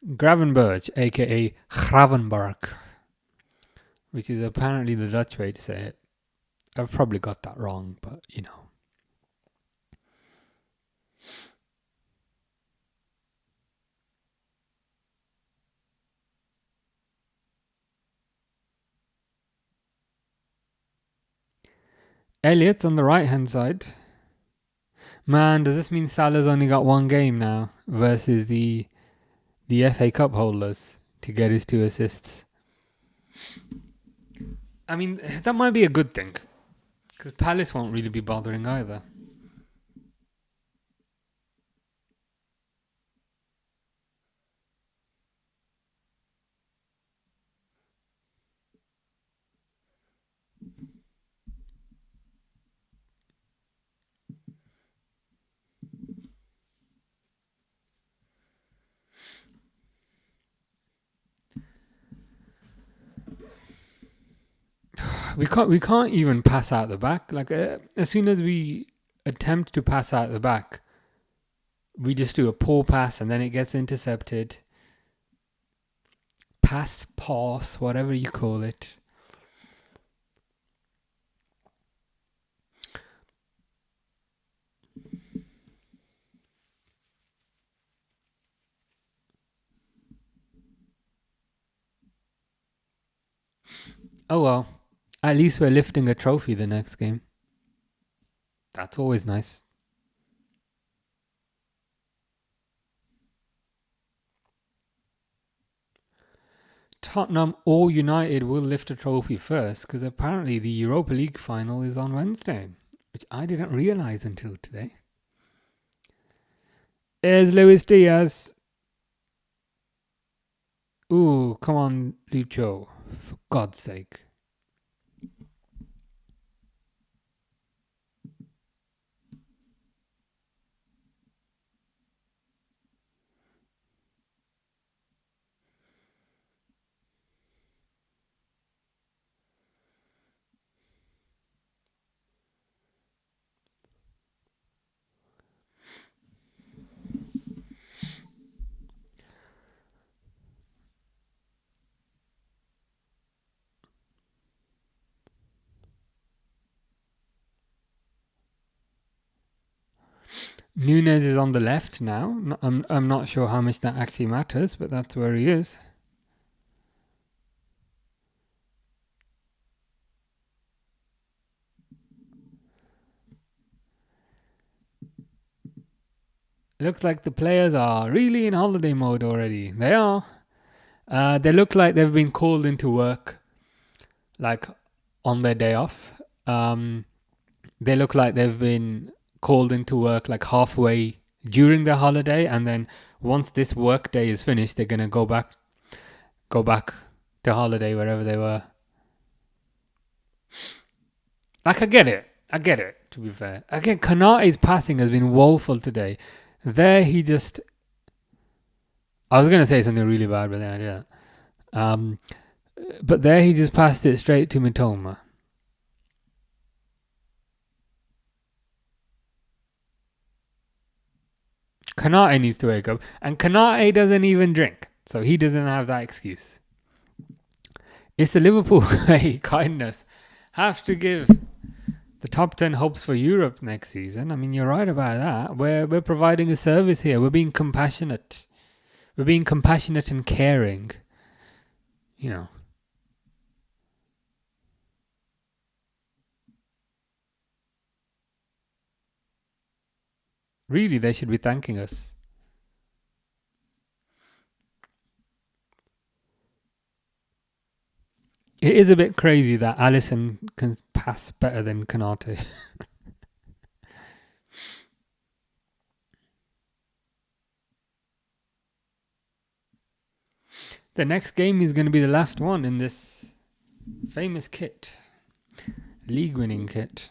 Gravenberch, aka Gravenberg, which is apparently the Dutch way to say it. I've probably got that wrong, but you know. Elliott's on the right hand side. Man, does this mean Salah's only got one game now versus the FA Cup holders to get his 2 assists? I mean, that might be a good thing, because Palace won't really be bothering either. We can't even pass out the back. Like as soon as we attempt to pass out the back, we just do a poor pass and then it gets intercepted. Pass, whatever you call it. Oh well, at least we're lifting a trophy the next game. That's always nice. Tottenham or United will lift a trophy first, because apparently the Europa League final is on Wednesday, which I didn't realise until today. There's Luis Diaz. Ooh, come on, Lucho. For God's sake. Nunes is on the left now. I'm not sure how much that actually matters, but that's where he is. looks like the players are really in holiday mode already. They are. They look like they've been called into work, like on their day off. They look like they've been called into work like halfway during their holiday, and then once this work day is finished, they're gonna go back to holiday wherever they were. Like, I get it, to be fair. Again, KONATE's passing has been woeful today. There he just... I was going to say something really bad, but then I didn't. But there he just passed it straight to Mitoma. KONATE needs to wake up. And KONATE doesn't even drink, so he doesn't have that excuse. It's the Liverpool way kindness. Have to give the top 10 hopes for Europe next season. I mean, you're right about that. We're providing a service here. We're being compassionate. We're being compassionate and caring. You know. Really, they should be thanking us. It is a bit crazy that Alisson can pass better than KONATE. The next game is going to be the last one in this famous kit. League winning kit.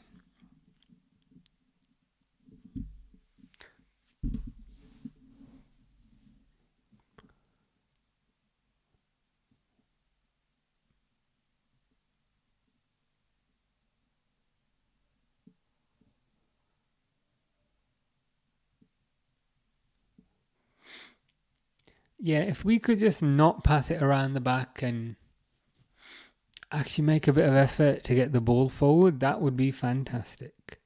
Yeah, if we could just not pass it around the back and actually make a bit of effort to get the ball forward, that would be fantastic.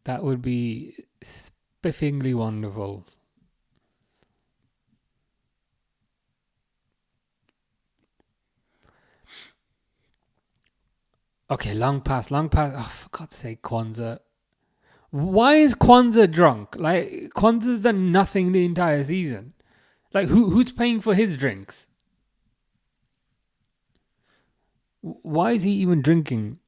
That would be spiffingly wonderful. Okay, long pass. Oh, for God's sake, Kwanzaa. Why is Kwanzaa drunk? Like, Kwanzaa's done nothing the entire season. Like, who's paying for his drinks? Why is he even drinking?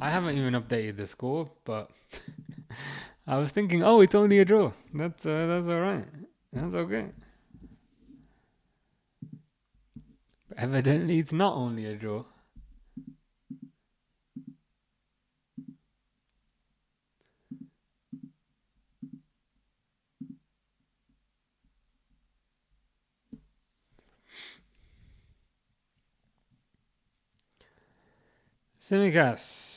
I haven't even updated the score, but I was thinking, oh, it's only a draw. That's all right. That's okay. But evidently, it's not only a draw. Simicast.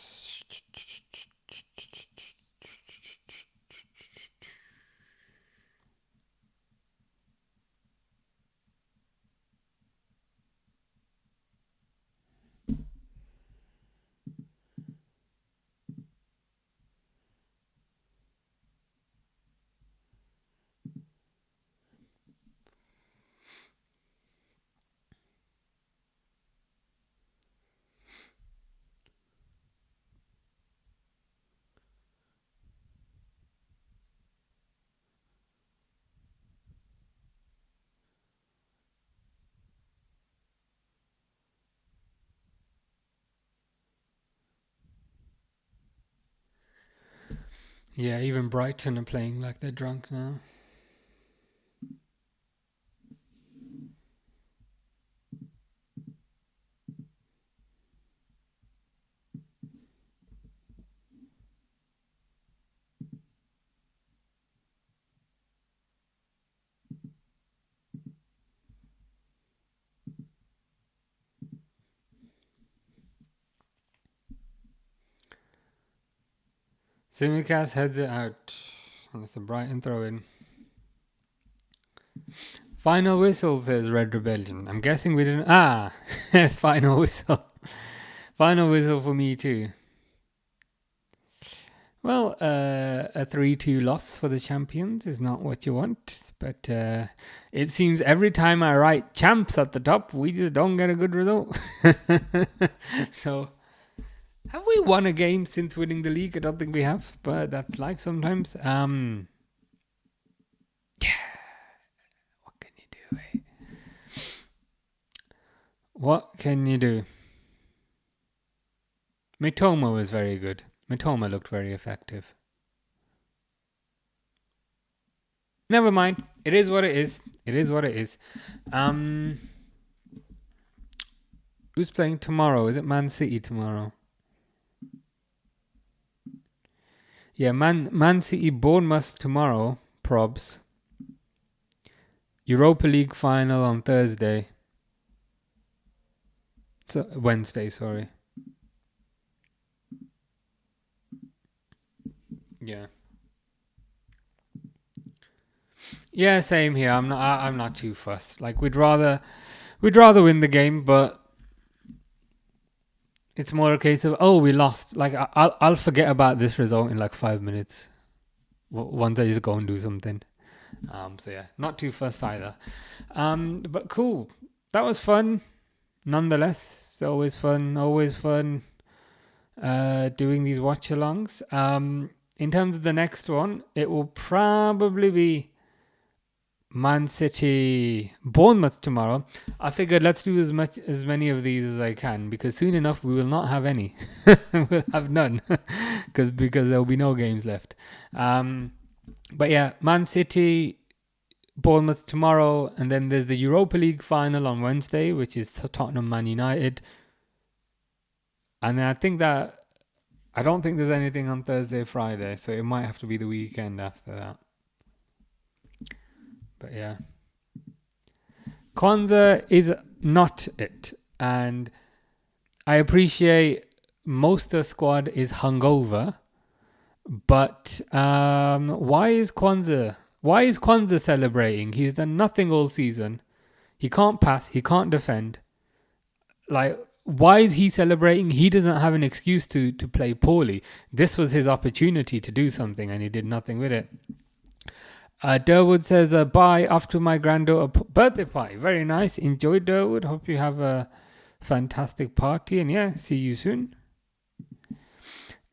Yeah, even Brighton are playing like they're drunk now. Simicast heads it out. That's a Brighton throw in. Final whistle, says Red Rebellion. I'm guessing we didn't. Yes, final whistle. Final whistle for me too. Well, a 3-2 loss for the champions is not what you want, but it seems every time I write champs at the top, we just don't get a good result. So, have we won a game since winning the league? I don't think we have, but that's life sometimes. Yeah, what can you do, eh? What can you do? Mitoma was very good. Mitoma looked very effective. Never mind. It is what it is. It is what it is. Who's playing tomorrow? Is it Man City tomorrow? Yeah, Man City Bournemouth tomorrow. Probs. Europa League final on Thursday. So Wednesday, sorry. Yeah. Yeah, same here. I'm not too fussed. Like we'd rather win the game, but it's more a case of, oh, we lost. Like I'll forget about this result in like 5 minutes. Once I just go and do something. So yeah, not too fussed either. But cool. That was fun. Nonetheless, always fun. Always fun. Doing these watch-alongs. In terms of the next one, it will probably be Man City Bournemouth tomorrow. I figured let's do as many of these as I can, because soon enough we will not have any. We'll have none because there will be no games left. But yeah, Man City Bournemouth tomorrow, and then there's the Europa League final on Wednesday, which is Tottenham Man United. And then I don't think there's anything on Thursday, Friday, so it might have to be the weekend after that. But yeah, Kwanzaa is not it, and I appreciate most of the squad is hungover, but why is Kwanzaa celebrating? He's done nothing all season. He can't pass. He can't defend. Like, why is he celebrating? He doesn't have an excuse to play poorly. This was his opportunity to do something, and he did nothing with it. Durwood says, bye after my granddaughter birthday party. Very nice. Enjoy, Durwood. Hope you have a fantastic party. And yeah, see you soon.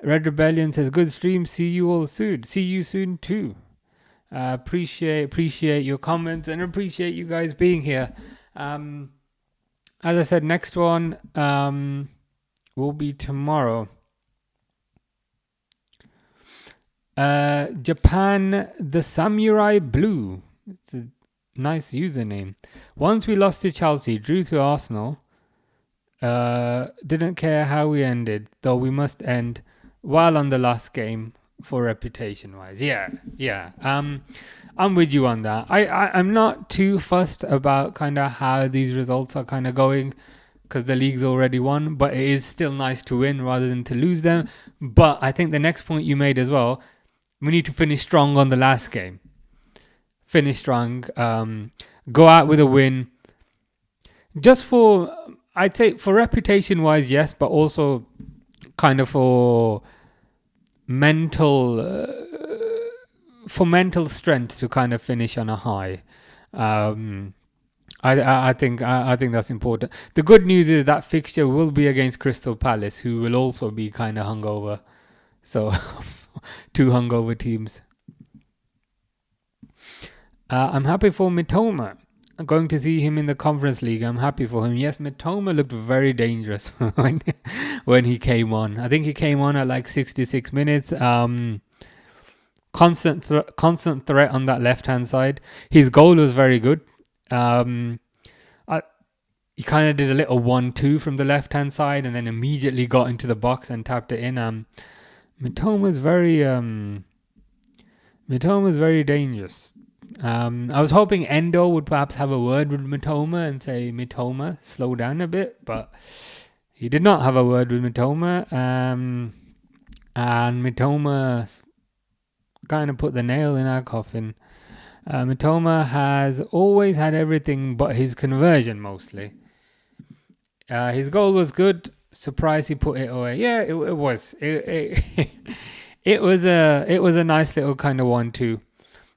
Red Rebellion says, good stream. See you all soon. See you soon too. Appreciate your comments and appreciate you guys being here. As I said, next one will be tomorrow. Japan, the Samurai Blue. It's a nice username. Once we lost to Chelsea, drew to Arsenal. Didn't care how we ended, though we must end well on the last game for reputation wise. Yeah. I'm with you on that. I'm not too fussed about kind of how these results are kind of going, because the league's already won, but it is still nice to win rather than to lose them. But I think the next point you made as well, we need to finish strong on the last game. Finish strong. Go out with a win. Just for, I'd say for reputation wise, yes, but also kind of for mental strength to kind of finish on a high. I think that's important. The good news is that fixture will be against Crystal Palace, who will also be kind of hungover. So, two hungover teams. I'm happy for Mitoma. I'm going to see him in the Conference League. I'm happy for him. Yes, Mitoma looked very dangerous when he came on. I think he came on at like 66 minutes. Constant threat on that left-hand side. His goal was very good. He kind of did a little 1-2 from the left-hand side and then immediately got into the box and tapped it in. Mitoma's very dangerous. I was hoping Endo would perhaps have a word with Mitoma and say, Mitoma, slow down a bit, but he did not have a word with Mitoma. And Mitoma kind of put the nail in our coffin. Mitoma has always had everything but his conversion mostly. His goal was good. Surprised he put it away. Yeah, it was. It It was a nice little kind of 1-2.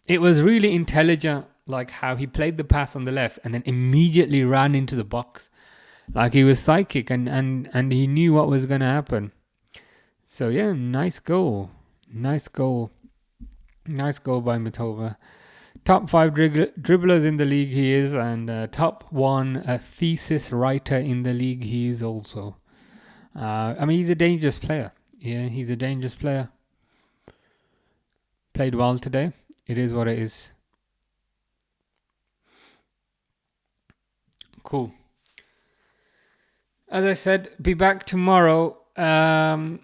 It was really intelligent, like how he played the pass on the left and then immediately ran into the box. Like he was psychic and he knew what was going to happen. So yeah, nice goal. Nice goal. Nice goal by Mitoma. Top 5 dribblers in the league he is, and top 1 thesis writer in the league he is also. I mean, he's a dangerous player. Yeah, he's a dangerous player. Played well today. It is what it is. Cool. As I said, be back tomorrow. Man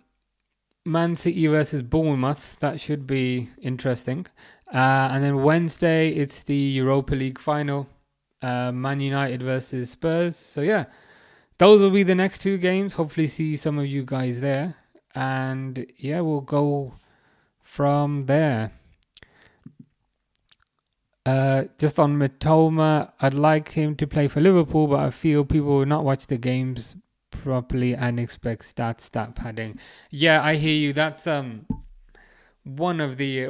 City versus Bournemouth. That should be interesting. And then Wednesday, it's the Europa League final. Man United versus Spurs. So yeah, those will be the next 2 games. Hopefully see some of you guys there. And yeah, we'll go from there. Just on Mitoma, I'd like him to play for Liverpool, but I feel people will not watch the games properly and expect stat padding. Yeah, I hear you. That's one of the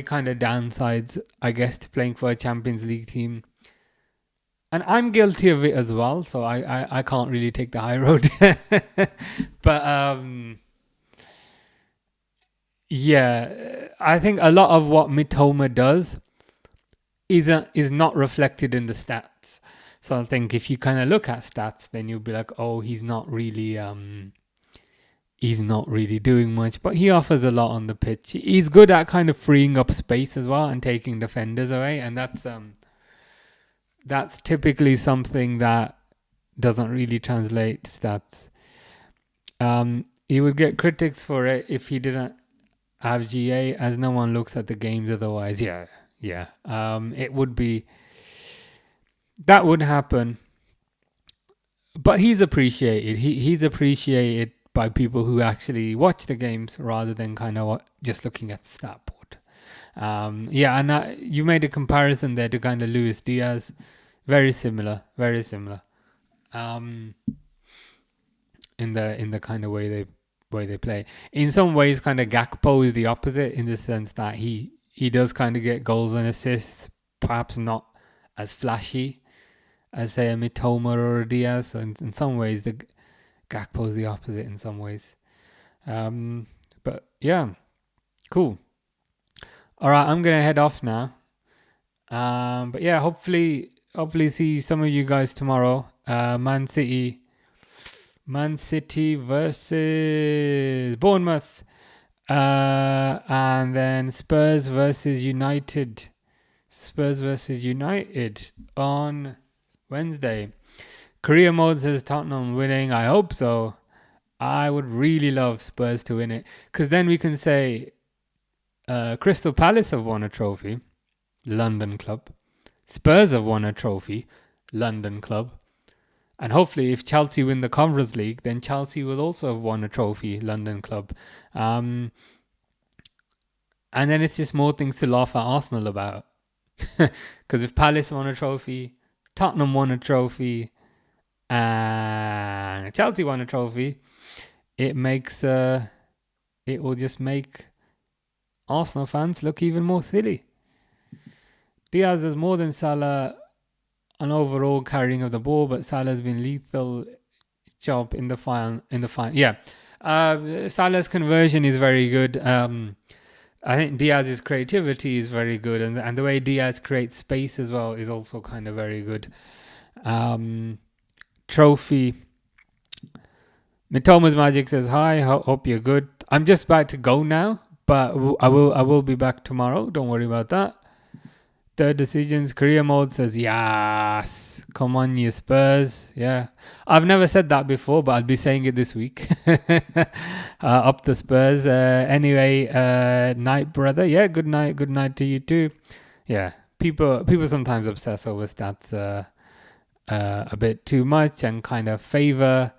kind of downsides, I guess, to playing for a Champions League team. And I'm guilty of it as well, so I can't really take the high road. But yeah, I think a lot of what Mitoma does is not reflected in the stats. So I think if you kind of look at stats, then you'll be like, oh, he's not really doing much, but he offers a lot on the pitch. He's good at kind of freeing up space as well and taking defenders away, and that's typically something that doesn't really translate to stats. He would get critics for it if he didn't have GA, as no one looks at the games otherwise. Yeah. It would be, that would happen, but he's appreciated. He's appreciated by people who actually watch the games rather than kind of just looking at the stat board. Yeah, and you made a comparison there to kind of Luis Diaz. Very similar. In the kind of way they play. In some ways, kind of Gakpo is the opposite in the sense that he does kind of get goals and assists, perhaps not as flashy as, say, a Mitoma or a Diaz. So in some ways, the Gakpo is the opposite in some ways. But yeah, cool. All right, I'm going to head off now. But yeah, hopefully see some of you guys tomorrow. Man City versus Bournemouth. And then Spurs versus United on Wednesday. Career mode says Tottenham winning. I hope so. I would really love Spurs to win it, because then we can say Crystal Palace have won a trophy, London club. Spurs have won a trophy, London club. And hopefully if Chelsea win the Conference League, then Chelsea will also have won a trophy, London club. And then it's just more things to laugh at Arsenal about. Because if Palace won a trophy, Tottenham won a trophy, and Chelsea won a trophy, it will just make Arsenal fans look even more silly. Diaz has more than Salah on overall carrying of the ball, but Salah's been lethal job in the final. Yeah, Salah's conversion is very good. I think Diaz's creativity is very good, and the way Diaz creates space as well is also kind of very good. Trophy. Mitoma's Magic says hi. Hope you're good. I'm just about to go now, but I will be back tomorrow. Don't worry about that. Third decisions. Career mode says yes. Come on, you Spurs. Yeah, I've never said that before, but I'll be saying it this week. Up the Spurs. Anyway, night, brother. Yeah, good night. Good night to you too. Yeah, people sometimes obsess over stats a bit too much and kind of favor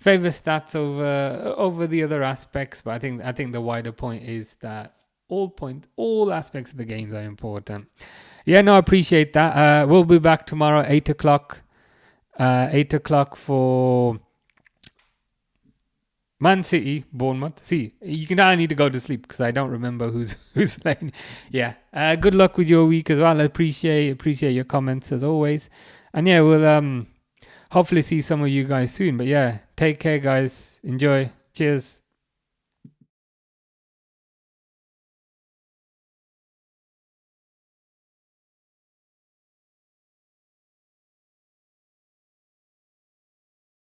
stats over the other aspects. But I think the wider point is that all aspects of the games are important. Yeah, no, I appreciate that. We'll be back tomorrow, 8 o'clock. 8 o'clock for Man City, Bournemouth. See, you can now need to go to sleep because I don't remember who's playing. Yeah. Good luck with your week as well. I appreciate your comments as always. And yeah, we'll hopefully see some of you guys soon. But yeah, take care, guys. Enjoy. Cheers.